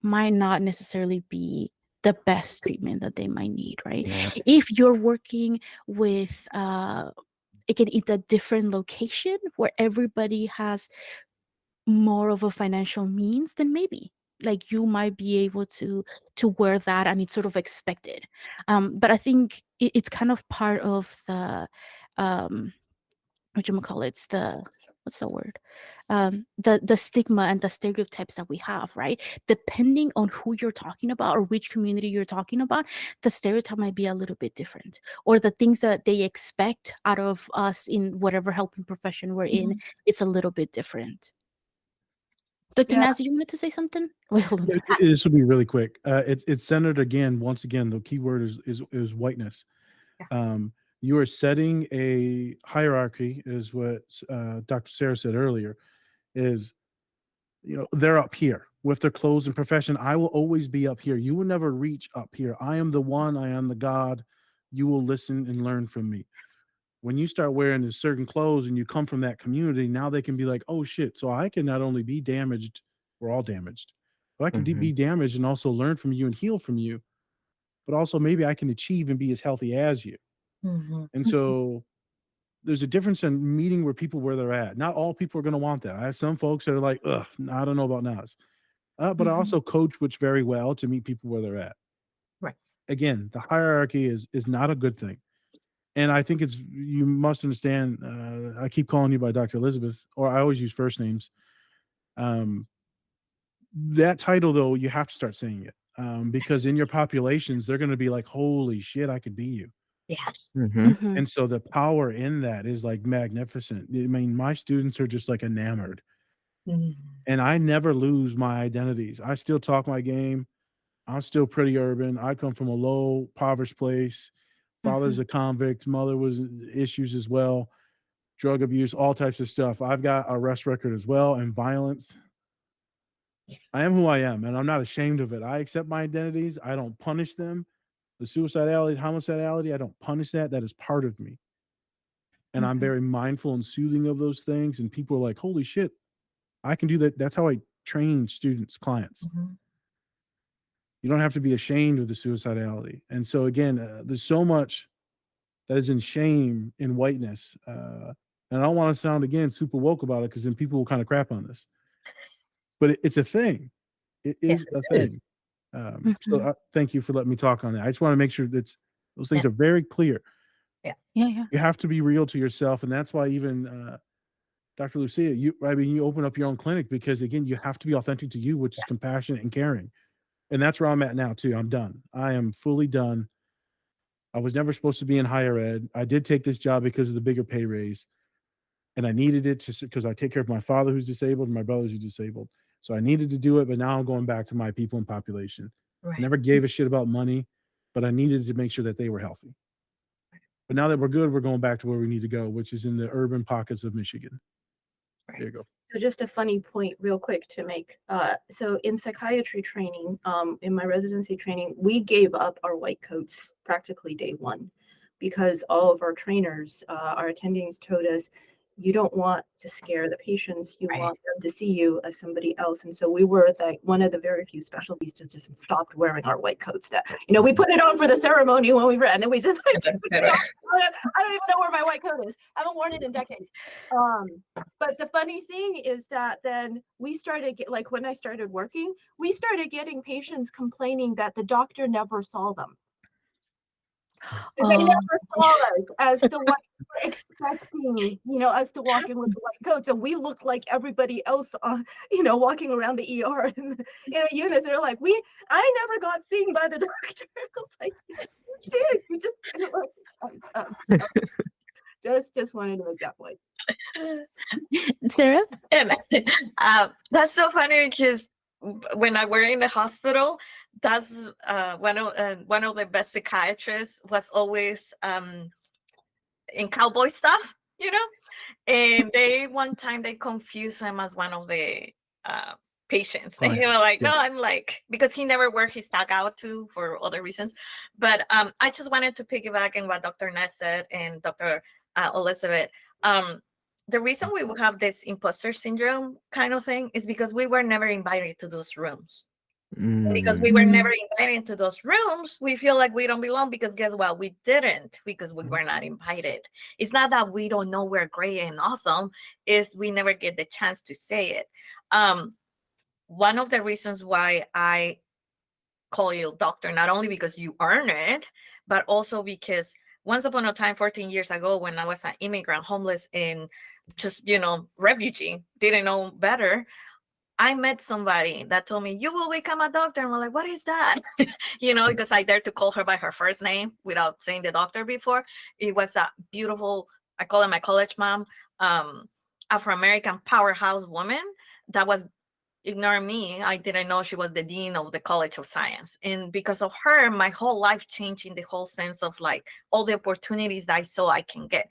might not necessarily be the best treatment that they might need, right? Yeah. If you're working with again in a different location where everybody has more of a financial means, then maybe like you might be able to wear that and it's sort of expected. But I think it's kind of part of the um it's the what's the word, the stigma and the stereotypes that we have, right? Depending on who you're talking about or which community you're talking about, the stereotype might be a little bit different, or the things that they expect out of us in whatever helping profession we're in, it's a little bit different. Dr. Yeah. Naz, you wanted to say something? Wait, hold on. Yeah, Sorry. this will be really quick. It's centered again. Once again, the key word is whiteness. You are setting a hierarchy, is what Dr. Sarah said earlier. Is they're up here with their clothes and profession. I will always be up here. You will never reach up here. I am the one. I am the God. You will listen and learn from me. When you start wearing a certain clothes and you come from that community, now they can be like, oh shit. So I can not only be damaged, we're all damaged, but I can be damaged and also learn from you and heal from you. But also maybe I can achieve and be as healthy as you. And so there's a difference in meeting where people where they're at. Not all people are going to want that. I have some folks that are like, ugh, I don't know about Nas. But I also coach which very well to meet people where they're at. Right. Again, the hierarchy is not a good thing. And I think you must understand, I keep calling you by Dr. Elizabeth, or I always use first names. That title, though, you have to start saying it, because in your populations, they're going to be like, holy shit, I could be you. Yeah. Mhm. And so the power in that is like magnificent. I mean, my students are just like enamored. Mhm. And I never lose my identities. I still talk my game. I'm still pretty urban. I come from a low, impoverished place. Father's a convict. Mother was issues as well. Drug abuse, all types of stuff. I've got arrest record as well and violence. I am who I am, and I'm not ashamed of it. I accept my identities. I don't punish them. The suicidality, homicidality, I don't punish that. That is part of me. And I'm very mindful and soothing of those things. And people are like, holy shit, I can do that. That's how I train students, clients. Mhm. You don't have to be ashamed of the suicidality. And so, again, there's so much that is in shame in whiteness. And I don't want to sound, again, super woke about it because then people will kind of crap on this. But it's a thing. It is a thing. So thank you for letting me talk on that. I just want to make sure that those things are very clear. Yeah. You have to be real to yourself. And that's why even Dr. Lucia, you open up your own clinic because, again, you have to be authentic to you, which is compassionate and caring. And that's where I'm at now, too. I'm done. I am fully done. I was never supposed to be in higher ed. I did take this job because of the bigger pay raise. And I needed it because I take care of my father who's disabled and my brother who's disabled. So I needed to do it, but now I'm going back to my people and population. I Right. never gave a shit about money, but I needed to make sure that they were healthy. But now that we're good, we're going back to where we need to go, which is in the urban pockets of Michigan. There you go. So just a funny point real quick to make. So in psychiatry training, in my residency training, we gave up our white coats practically day one because all of our trainers, our attendings told us, you don't want to scare the patients. You want them to see you as somebody else. And so we were like one of the very few specialties to just stopped wearing our white coats. That, we put it on for the ceremony when we ran, and we just like, I don't even know where my white coat is. I haven't worn it in decades. But the funny thing is that then we started when I started working, we started getting patients complaining that the doctor never saw them. They never saw us as to what we're expecting, us to walk in with the white coats, and we look like everybody else, walking around the ER in the units. They're like, I never got seen by the doctor. I was like, you did. You just just wanted to make that point. Sarah? And that's so funny because when I were in the hospital, that's one of the best psychiatrists was always in cowboy stuff, and one time they confused him as one of the patients. And he was like, no, I'm like, because he never wore his tag out too for other reasons. But I just wanted to piggyback on what Dr. Ness said and Dr. Elizabeth. The reason we have this imposter syndrome kind of thing is because we were never invited to those rooms. Because we were never invited to those rooms, we feel like we don't belong because guess what? We didn't, because we were not invited. It's not that we don't know we're great and awesome, is we never get the chance to say it. One of the reasons why I call you doctor, not only because you earn it, but also because once upon a time, 14 years ago, when I was an immigrant, homeless, and just, refugee, didn't know better, I met somebody that told me, you will become a doctor. And I'm like, what is that? Because I dared to call her by her first name without saying the doctor before. It was a beautiful, I call her my college mom, Afro-American powerhouse woman that was ignoring me. I didn't know she was the dean of the College of Science. And because of her, my whole life changed in the whole sense of like all the opportunities that I saw I can get.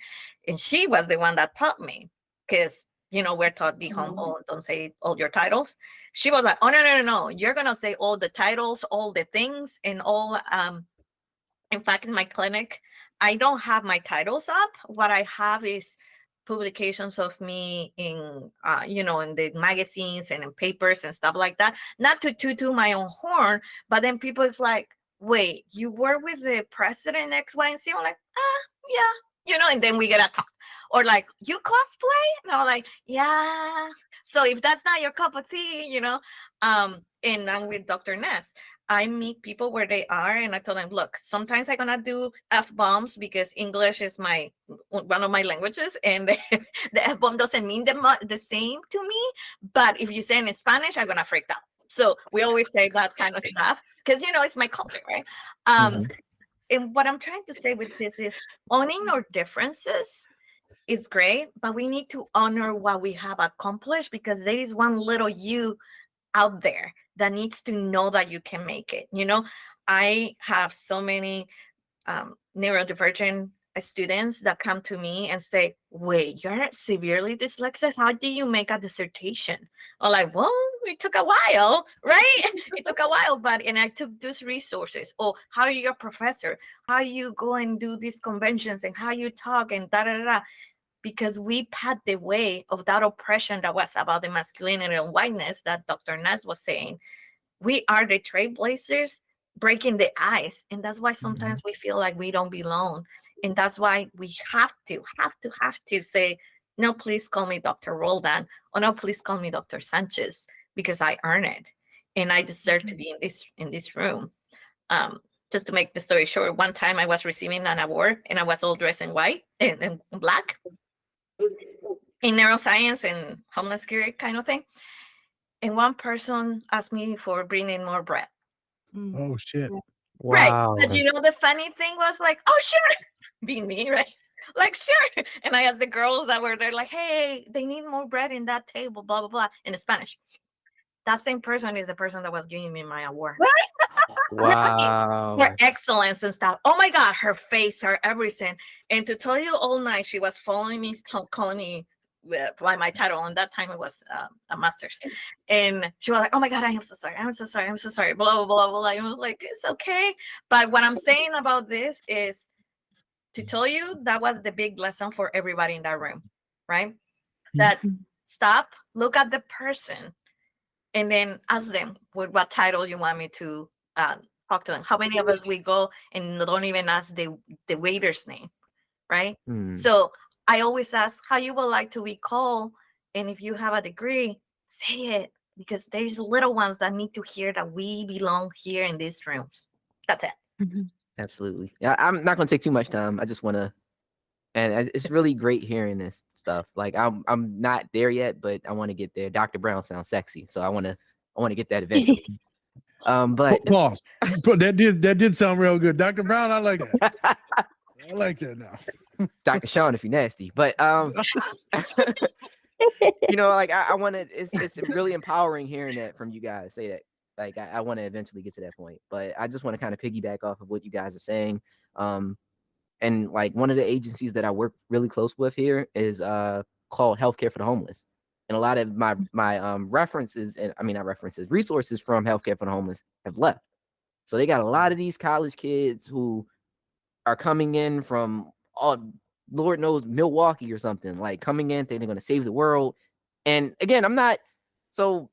And she was the one that taught me, because we're taught be humble, don't say all your titles. She was like, oh, no. You're going to say all the titles, all the things, and all. In fact, in my clinic, I don't have my titles up. What I have is publications of me in, in the magazines and in papers and stuff like that. Not to toot my own horn, but then people is like, wait, you were with the president X, Y, and Z? I'm like, yeah. And then we get a talk. Or like, you cosplay? And I'm like, yeah. So if that's not your cup of tea, and I'm with Dr. Ness. I meet people where they are, and I tell them, look, sometimes I'm gonna do F-bombs because English is one of my languages, and the F-bomb doesn't mean the same to me. But if you say in Spanish, I'm gonna freak out. So we always say that kind of stuff because it's my culture, right? And what I'm trying to say with this is owning our differences is great, but we need to honor what we have accomplished, because there is one little you out there that needs to know that you can make it. I have so many neurodivergent students that come to me and say, wait, you're severely dyslexic? How do you make a dissertation? I'm like, well, it took a while, right? It took a while, and I took those resources. Oh, how are you a professor? How you go and do these conventions and how you talk and da da da. Because we paved the way of that oppression that was about the masculinity and whiteness that Dr. Ness was saying. We are the trailblazers breaking the ice. And that's why sometimes we feel like we don't belong. And that's why we have to say, no, please call me Dr. Roldan, or no, please call me Dr. Sanchez, because I earn it. And I deserve to be in this room. Just to make the story short, one time I was receiving an award and I was all dressed in white and black in neuroscience and homeless care kind of thing. And one person asked me for bringing more bread. Oh shit! Wow. Right. But the funny thing was like, oh, sure. Being me, right? Like, sure. And I asked the girls that were there, like, hey, they need more bread in that table, blah, blah, blah, in Spanish. That same person is the person that was giving me my award. Wow. For excellence and stuff. Oh my God, her face, her everything. And to tell you, all night she was following me, calling me by my title. And that time it was a master's. And she was like, oh my God, I am so sorry. I'm so sorry. I'm so sorry. Blah, blah, blah, blah. I was like, it's okay. But what I'm saying about this is to tell you that was the big lesson for everybody in that room, right? That stop, look at the person, and then ask them what title you want me to talk to them. How many of us we go and don't even ask the waiter's name, right? So I always ask how you would like to be called, and if you have a degree, say it, because there's little ones that need to hear that we belong here in these rooms. That's it. Absolutely. Yeah, I'm not gonna take too much time. I just want to, and it's really great hearing this stuff. Like I'm not there yet, but I want to get there. Dr. Brown sounds sexy, so I want to get that eventually. But Pause. But that did sound real good, Dr. Brown. I like that. I like that now. Dr. Shawn, if you're nasty, but like I want to. It's really empowering hearing that from you guys. Say that. Like I want to eventually get to that point, but I just want to kind of piggyback off of what you guys are saying. And like one of the agencies that I work really close with here is called Healthcare for the Homeless. And a lot of my resources from Healthcare for the Homeless have left. So they got a lot of these college kids who are coming in from Lord knows Milwaukee or something, like coming in thinking they're going to save the world. And again, I'm not. So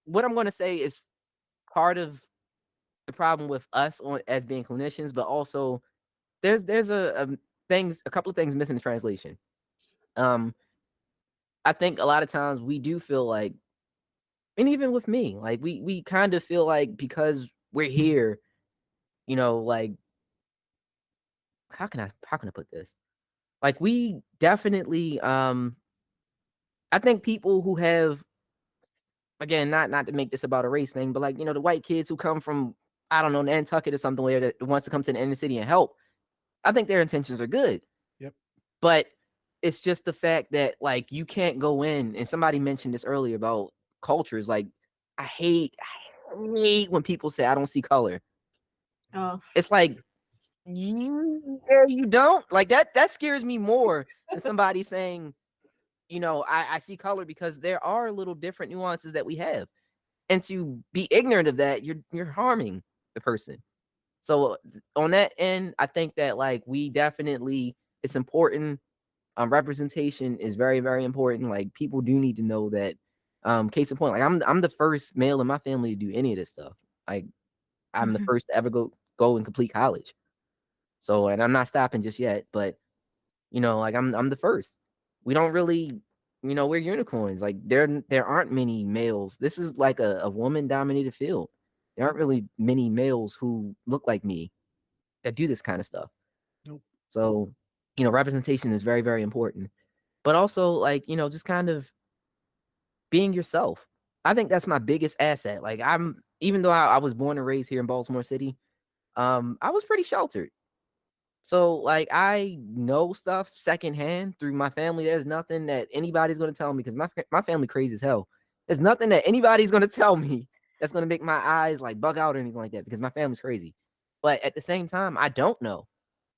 what I'm going to say is part of the problem with us as being clinicians, but also there's a couple of things missing in translation. I think a lot of times we do feel like, and even with me, like we kind of feel like because we're here, like how can I put this? Like we definitely I think people who have, again, not to make this about a race thing, but like, the white kids who come from, I don't know, Nantucket or something where that wants to come to the inner city and help, I think their intentions are good. Yep. But it's just the fact that like you can't go in, and somebody mentioned this earlier about cultures. Like I hate when people say I don't see color. Oh. It's like you don't. Like that scares me more than somebody saying, I see color, because there are little different nuances that we have. And to be ignorant of that, you're harming the person. So on that end, I think that like we definitely, it's important. Representation is very, very important. Like people do need to know that. Case in point, like I'm the first male in my family to do any of this stuff. Like I'm the first to ever go and complete college. So, and I'm not stopping just yet, but like I'm the first. We don't really, we're unicorns. Like there aren't many males. This is like a woman dominated field. there aren't really many males who look like me that do this kind of stuff. Nope. So, representation is very, very important. But also, like, just kind of being yourself. I think that's my biggest asset. Like, even though I was born and raised here in Baltimore City, I was pretty sheltered. So, like, I know stuff secondhand through my family. There's nothing that anybody's going to tell me because my family crazy as hell. There's nothing that anybody's going to tell me that's going to make my eyes like bug out or anything like that because my family's crazy. But at the same time, I don't know.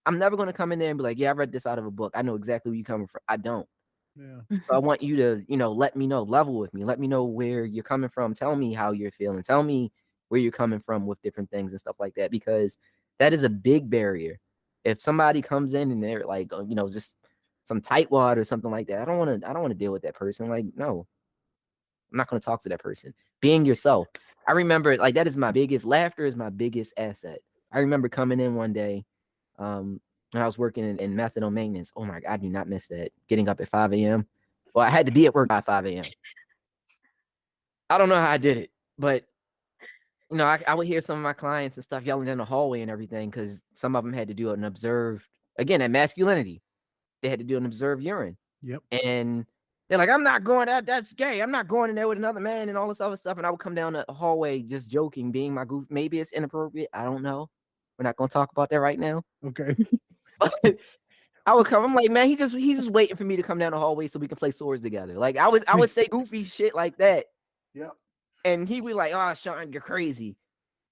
I'm never going to come in there and be like, yeah, I read this out of a book. I know exactly where you're coming from. I don't. Yeah. So I want you to, let me know, level with me. Let me know where you're coming from. Tell me how you're feeling. Tell me where you're coming from with different things and stuff like that, because that is a big barrier. If somebody comes in and they're like, just some tightwad or something like that, I don't want to deal with that person. Like, no, I'm not going to talk to that person. Being yourself. I remember, like, that is my biggest, laughter is my biggest asset. I remember coming in one day, when I was working in methadone maintenance. Oh my God, I do not miss that. Getting up at 5 a.m. Well, I had to be at work by 5 a.m. I don't know how I did it, but I would hear some of my clients and stuff yelling down the hallway and everything because some of them had to do an observed, again, that masculinity. They had to do an observed urine. Yep. And they're like, I'm not going out. That's gay. I'm not going in there with another man and all this other stuff. And I would come down the hallway just joking, being my goof. Maybe it's inappropriate. I don't know. We're not going to talk about that right now. Okay. But I would come. I'm like, man, he's just waiting for me to come down the hallway so we can play swords together. Like I would say goofy shit like that. Yep. And he would be like, oh, Shawn, you're crazy.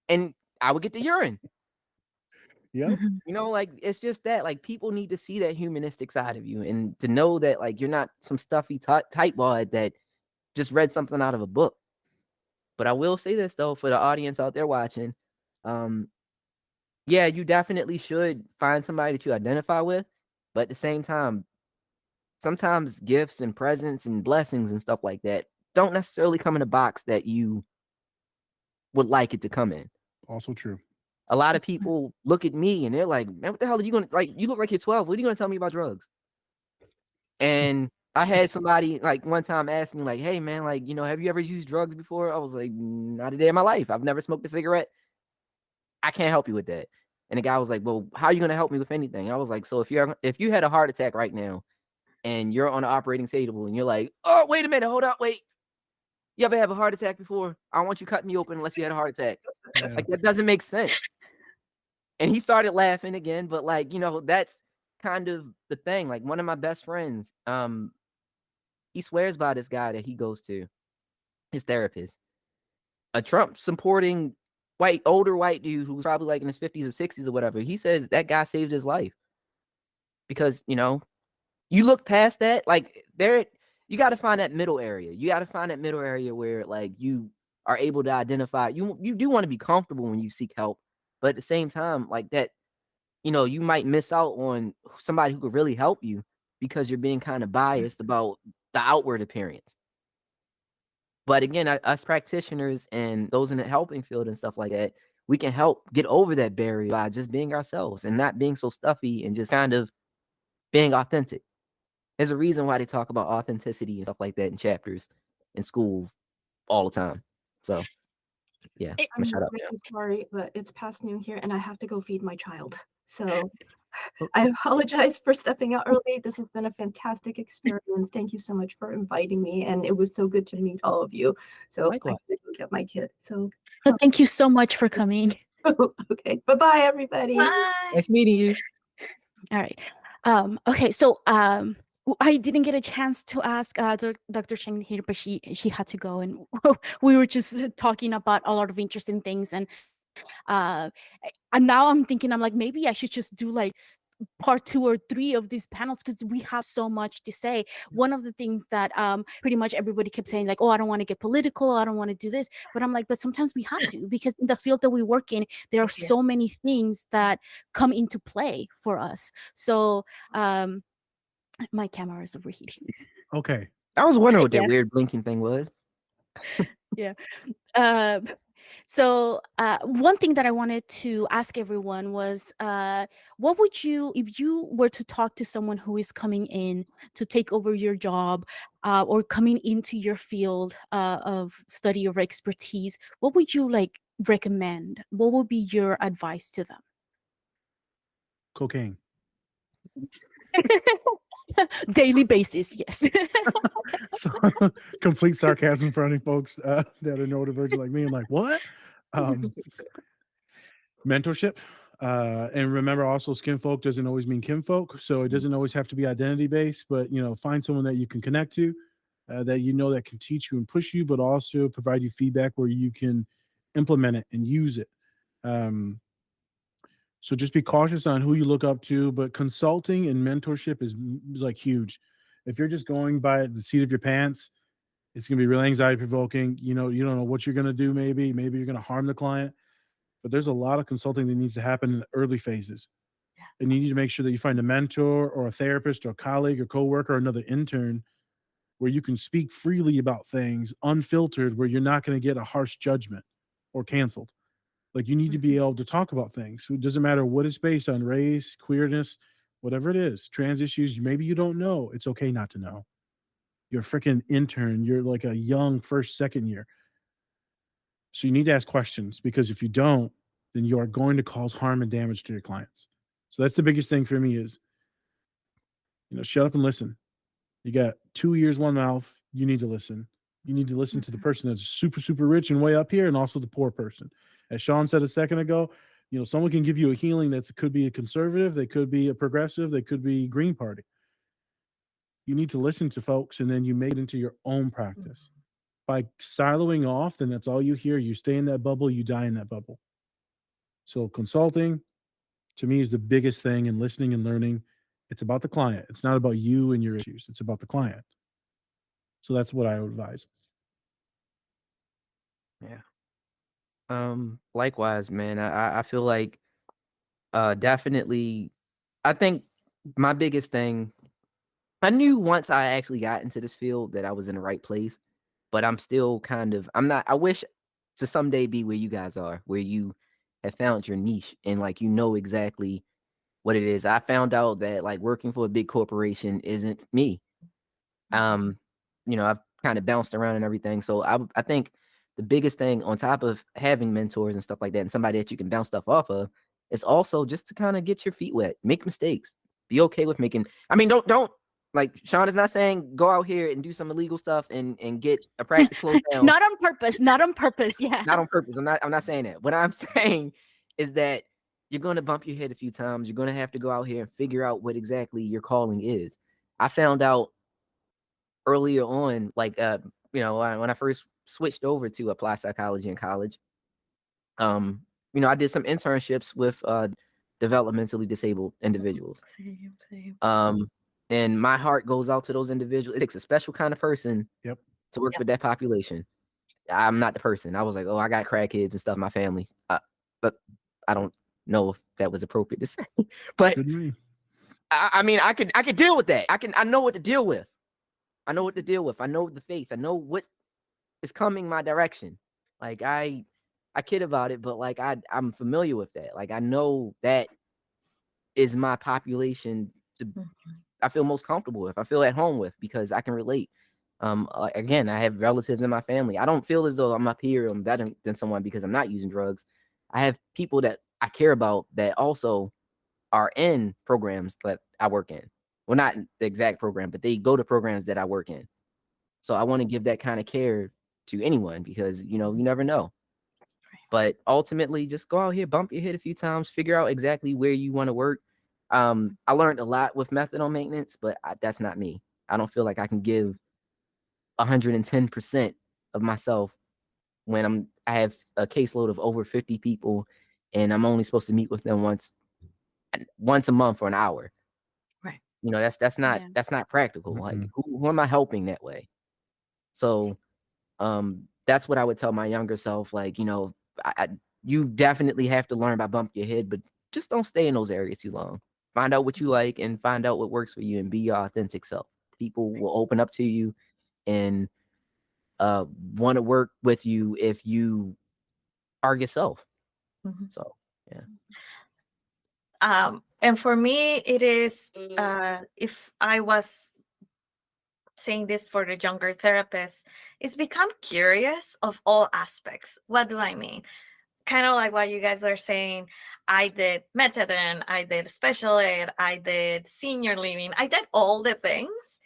And I would get the urine. Yep. Like, it's just that, like, people need to see that humanistic side of you and to know that, like, you're not some stuffy tightwad that just read something out of a book. But I will say this, though, for the audience out there watching, yeah, you definitely should find somebody that you identify with. But at the same time, sometimes gifts and presents and blessings and stuff like that don't necessarily come in a box that you would like it to come in. Also true. A lot of people look at me and they're like, man, what the hell are you going to, like, you look like you're 12. What are you going to tell me about drugs? And I had somebody like one time ask me like, hey man, like, have you ever used drugs before? I was like, not a day in my life. I've never smoked a cigarette. I can't help you with that. And the guy was like, well, how are you going to help me with anything? I was like, so if you had a heart attack right now and you're on the operating table and you're like, oh, wait a minute, hold up, wait. You ever have a heart attack before? I don't want you cutting me open unless you had a heart attack. Yeah. Like, that doesn't make sense. And he started laughing again, but like, that's kind of the thing. Like, one of my best friends, he swears by this guy that he goes to, his therapist, a Trump supporting older white dude who's probably like in his 50s or 60s or whatever. He says that guy saved his life because, you look past that, like you got to find that middle area. You got to find that middle area where like you are able to identify, you do want to be comfortable when you seek help. But at the same time, like that, you might miss out on somebody who could really help you because you're being kind of biased about the outward appearance. But again, us practitioners and those in the helping field and stuff like that, we can help get over that barrier by just being ourselves and not being so stuffy and just kind of being authentic. There's a reason why they talk about authenticity and stuff like that in chapters in school all the time. So yeah, I'm shut up really sorry, but it's past noon here and I have to go feed my child. So now. I apologize for stepping out early. This has been a fantastic experience. Thank you so much for inviting me. And it was so good to meet all of you. So Likewise. I have to get my kid. So Well, thank you so much for coming. okay. Bye-bye, everybody. Bye. Nice meeting you. All right. Okay. So I didn't get a chance to ask Dr. Cheng here, but she had to go, and we were just talking about a lot of interesting things, and now I'm thinking, I'm like, maybe I should just do like part 2 or 3 of these panels because we have so much to say. One of the things that pretty much everybody kept saying, like, oh, I don't want to get political, I don't want to do this, but I'm like, but sometimes we have to, because in the field that we work in, there are so many things that come into play for us. So my camera is overheating. Okay. I was wondering what that Yeah. weird blinking thing was. Yeah. So one thing that I wanted to ask everyone was, what would you, if you were to talk to someone who is coming in to take over your job or coming into your field of study or expertise, what would you like recommend? What would be your advice to them? Cocaine. Daily basis, yes. So, complete sarcasm for any folks that are neurodivergent like me and like, what? Mentorship. And remember also, skin folk doesn't always mean kinfolk. So it doesn't always have to be identity based, but find someone that you can connect to, that that can teach you and push you, but also provide you feedback where you can implement it and use it. So just be cautious on who you look up to, but consulting and mentorship is like huge. If you're just going by the seat of your pants, it's going to be really anxiety provoking. You don't know what you're going to do. Maybe you're going to harm the client, but there's a lot of consulting that needs to happen in the early phases. Yeah. And you need to make sure that you find a mentor or a therapist or a colleague or coworker or another intern where you can speak freely about things unfiltered, where you're not going to get a harsh judgment or canceled. Like, you need to be able to talk about things. It doesn't matter what it's based on, race, queerness, whatever it is, trans issues. Maybe you don't know. It's okay not to know. You're a freaking intern. You're like a young first, second year. So you need to ask questions, because if you don't, then you are going to cause harm and damage to your clients. So that's the biggest thing for me is, shut up and listen. You got 2 ears, one mouth. You need to listen. You need to listen to the person that's super, super rich and way up here, and also the poor person. As Shawn said a second ago, someone can give you a healing that could be a conservative, they could be a progressive, they could be Green Party. You need to listen to folks, and then you make it into your own practice. By siloing off, then that's all you hear. You stay in that bubble, you die in that bubble. So consulting, to me, is the biggest thing, and listening and learning. It's about the client. It's not about you and your issues. It's about the client. So that's what I would advise. Yeah. Likewise, man. I feel like definitely, I think my biggest thing, I knew once I actually got into this field that I was in the right place, but I'm still I wish to someday be where you guys are, where you have found your niche and like exactly what it is. I found out that like working for a big corporation isn't me. I've kind of bounced around and everything. So I think the biggest thing on top of having mentors and stuff like that and somebody that you can bounce stuff off of is also just to kind of get your feet wet, make mistakes, be okay with making. I mean, don't like Shawn is not saying go out here and do some illegal stuff and get a practice closed down. Not on purpose. Not on purpose. Yeah. Not on purpose. I'm not saying that. What I'm saying is that you're going to bump your head a few times. You're going to have to go out here and figure out what exactly your calling is. I found out earlier on, like, when I first switched over to apply psychology in college, I did some internships with developmentally disabled individuals. Same. And my heart goes out to those individuals. It takes a special kind of person Yep. to work with that population. I'm not the person. I was like, oh, I got crackheads and stuff in my family. But I don't know if that was appropriate to say. But I mean, I could deal with that. I know what to deal with. I know what to deal with. I know the face. I know what is coming my direction. Like I kid about it, but like I'm familiar with that. Like I know that is my population I feel most comfortable with. I feel at home with, because I can relate. Again, I have relatives in my family. I don't feel as though I'm up here, I'm better than someone because I'm not using drugs. I have people that I care about that also are in programs that I work in. Well, not the exact program, but they go to programs that I work in. So I want to give that kind of care to anyone, because, you never know. But ultimately, just go out here, bump your head a few times, figure out exactly where you want to work. I learned a lot with methadone maintenance, but that's not me. I don't feel like I can give 110% of myself when I have a caseload of over 50 people, and I'm only supposed to meet with them once a month for an hour. Right. That's not practical. Mm-hmm. Like who am I helping that way? So that's what I would tell my younger self. Like, you definitely have to learn by bumping your head, but just don't stay in those areas too long. Find out what you like and find out what works for you and be your authentic self. People will open up to you and want to work with you if you are yourself. So, yeah. And for me, it is, if I was saying this for the younger therapists, is become curious of all aspects. What do I mean? kind of like what you guys are saying. I did methadone, I did special ed, I did senior living, I did all the things.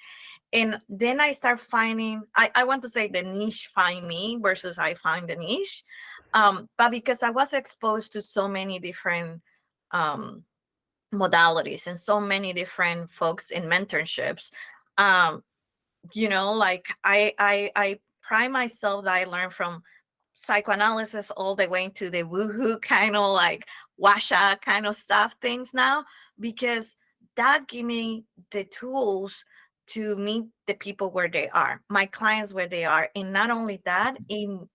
And then I start finding, I want to say the niche find me versus I find the niche. But because I was exposed to so many different modalities and so many different folks in mentorships, like I pride myself that I learned from psychoanalysis all the way into the woohoo kind of like washa kind of stuff things now, because that give me the tools to meet the people where they are, my clients where they are. And not only that, it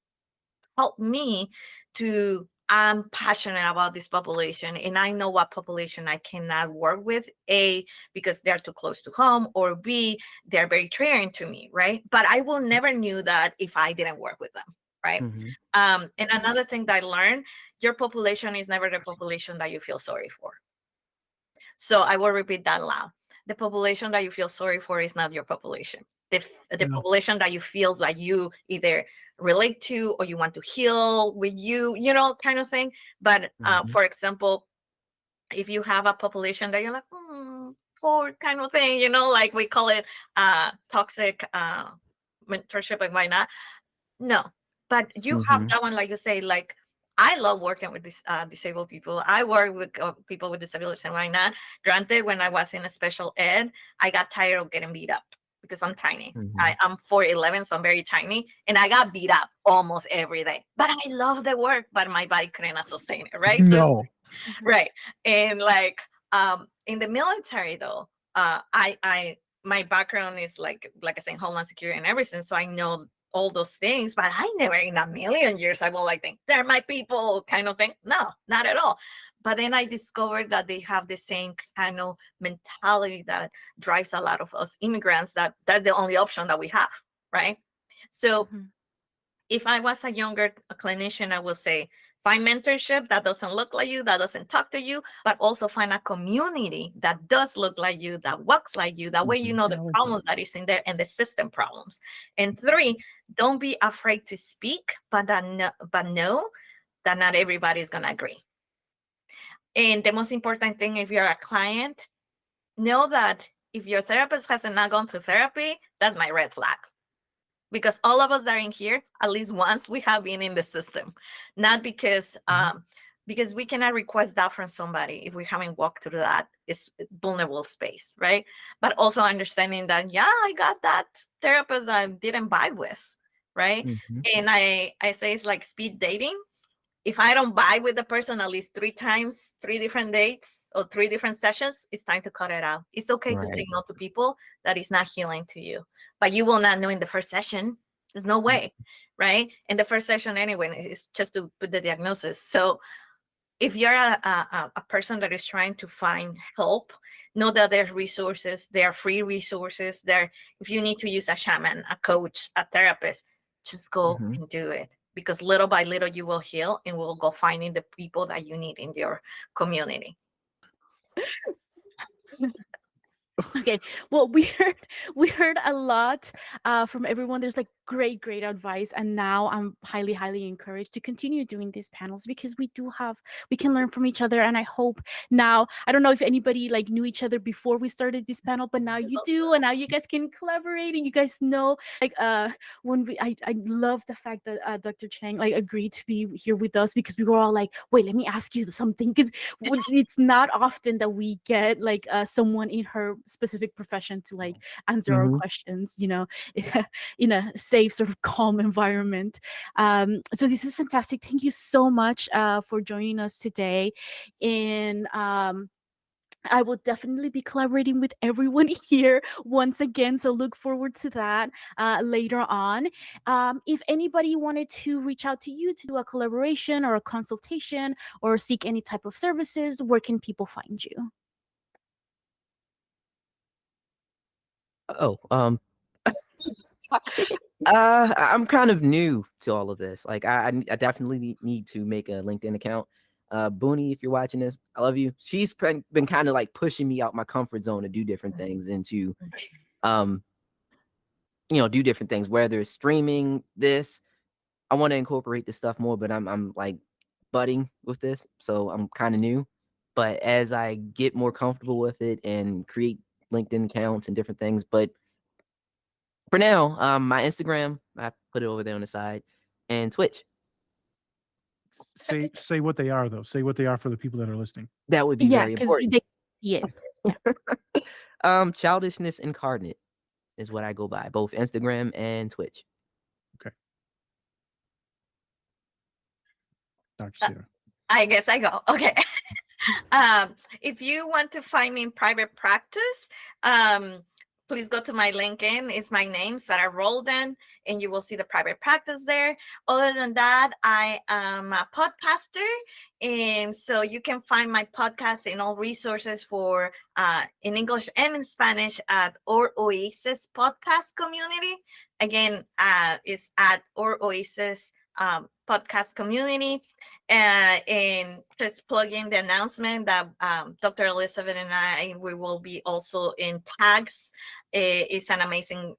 helped me to, I'm passionate about this population and I know what population I cannot work with, A, because they're too close to home, or B, they're very triggering to me, right? But I will never knew that if I didn't work with them, right? Mhm. And another thing that I learned, your population is never the population that you feel sorry for. So I will repeat that loud. The population that you feel sorry for is not your population. The No. population that you feel like you either relate to or you want to heal with you, kind of thing. But Mhm. for example, if you have a population that you're like, poor kind of thing, like we call it toxic mentorship and why not? No, but you have Mhm. that one, like you say, like I love working with these disabled people. I work with people with disabilities, and why not? Granted, when I was in a special ed, I got tired of getting beat up because I'm tiny. Mhm. I'm 4'11", so I'm very tiny, and I got beat up almost every day. But I love the work, but my body couldn't sustain it, right? So No. right, and like in the military though, I my background is like I said, homeland security and everything, so I know all those things, but I never in a million years I will like think they're my people kind of thing. No, not at all. But then I discovered that they have the same kind of mentality that drives a lot of us immigrants, that's the only option that we have, right? So Mhm. if I was a younger clinician, I would say find mentorship that doesn't look like you, that doesn't talk to you, but also find a community that does look like you, that walks like you. That way you Mhm. know the problems that is in there and the system problems. And three, don't be afraid to speak, but know that not everybody is gonna agree. And the most important thing, if you're a client, know that if your therapist hasn't not gone to therapy, that's my red flag, because all of us that are in here, at least once we have been in the system, not because we cannot request that from somebody if we haven't walked through that is vulnerable space, right? But also understanding that, yeah, I got that therapist I didn't vibe with, right? Mhm. And I say it's like speed dating. If I don't buy with the person at least 3 times, 3 different dates or 3 different sessions, it's time to cut it out. It's okay to say Right. no to people that is not healing to you, but you will not know in the first session. There's no way, right? In the first session, anyway, it's just to put the diagnosis. So if you're a person that is trying to find help, know that there's resources, there are free resources there. If you need to use a shaman, a coach, a therapist, just go Mhm. and do it, because little by little you will heal and will go finding the people that you need in your community. Okay, well, we heard a lot from everyone. There's like great advice, and now I'm highly encouraged to continue doing these panels because we can learn from each other. And I hope now, I don't know if anybody like knew each other before we started this panel, but now you do, and now you guys can collaborate, and you guys know like when I love the fact that Dr. Cheng like agreed to be here with us, because we were all like, wait, let me ask you something, because it's not often that we get like someone in her specific profession to like answer our Mhm. questions, in a safe sort of calm environment. So this is fantastic. Thank you so much for joining us today. And I will definitely be collaborating with everyone here once again. So look forward to that later on. If anybody wanted to reach out to you to do a collaboration or a consultation or seek any type of services, where can people find you? Oh, I'm kind of new to all of this. Like, I definitely need to make a LinkedIn account. Booney, if you're watching this, I love you. She's been kind of like pushing me out my comfort zone to do different things and to, um, do different things. Whether it's streaming this, I want to incorporate this stuff more. But I'm like budding with this, so I'm kind of new. But as I get more comfortable with it and create LinkedIn accounts and different things, but for now, my Instagram, I put it over there on the side, and Twitch. Say what they are though. Say what they are for the people that are listening. That would be Yeah, very because important. they see it. Childishness incarnate is what I go by, both Instagram and Twitch. Dr. Sara. I guess I go. Okay. If you want to find me in private practice, please go to my LinkedIn. It's my name, Sara Roldan, and you will see the private practice there. Other than that, I am a podcaster, and so you can find my podcast and all resources for in English and in Spanish at Or Oasis Podcast Community. Again, it's at Or Oasis podcast community. And just plug in the announcement that Dr. Elizabeth and I, we will be also in tags. It's an amazing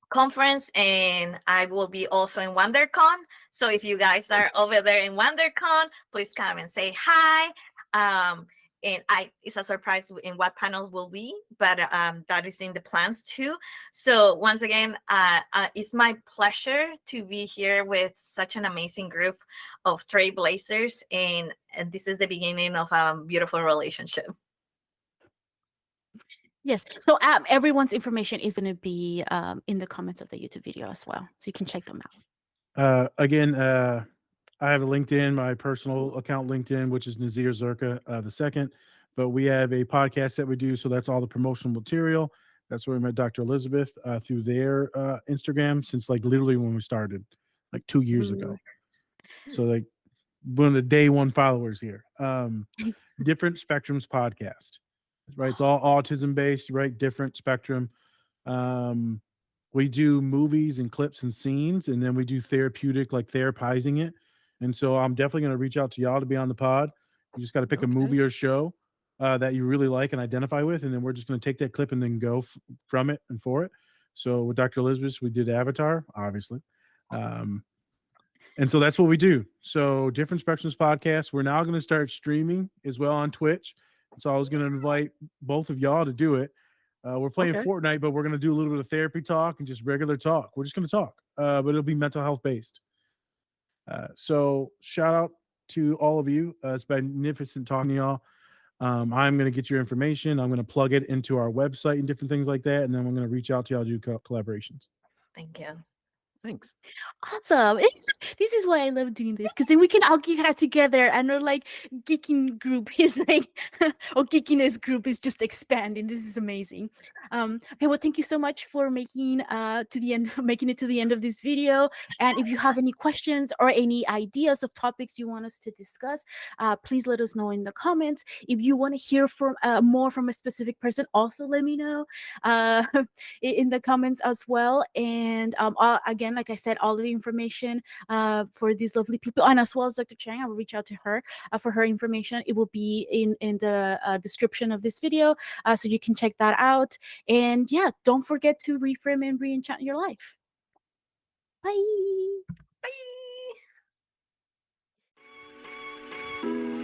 conference, and I will be also in WonderCon. So if you guys are over there in WonderCon, please come and say hi. And it's a surprise in what panels will be, but that is in the plans too. So once again, it's my pleasure to be here with such an amazing group of trailblazers, and this is the beginning of a beautiful relationship. Yes. So everyone's information is going to be in the comments of the YouTube video as well, so you can check them out. Again, I have a LinkedIn, my personal account LinkedIn, which is Nazeer Zerka II. But we have a podcast that we do, so that's all the promotional material. That's where we met Dr. Elizabeth through their Instagram since like literally when we started, like 2 years ago. So like one of the day one followers here. Different Spectrums podcast, right? It's all autism based, right? Different spectrum. We do movies and clips and scenes, and then we do therapeutic, like therapizing it. And so I'm definitely going to reach out to y'all to be on the pod. You just got to pick a movie or show that you really like and identify with, and then we're just going to take that clip and then go from it and for it. So with Dr. Elizabeth, we did Avatar, obviously. And so that's what we do. So Different Spectrums podcast. We're now going to start streaming as well on Twitch. So I was going to invite both of y'all to do it. We're playing Fortnite, but we're going to do a little bit of therapy talk and just regular talk. We're just going to talk, but it'll be mental health based. So shout out to all of you. It's magnificent talking to y'all. I'm going to get your information. I'm going to plug it into our website and different things like that. And then we're going to reach out to y'all to do collaborations. Thank you. Thanks. Awesome. This is why I love doing this, because then we can all get out together and our like geeking group is like or geekiness group is just expanding. This is amazing. Okay, well, thank you so much for making making it to the end of this video. And if you have any questions or any ideas of topics you want us to discuss, please let us know in the comments. If you want to hear from more from a specific person, also let me know in the comments as well. And again, like I said, all of the information for these lovely people, and as well as Dr. Cheng, I will reach out to her for her information. It will be in the description of this video, so you can check that out. And yeah, don't forget to reframe and re-enchant your life. Bye. Bye.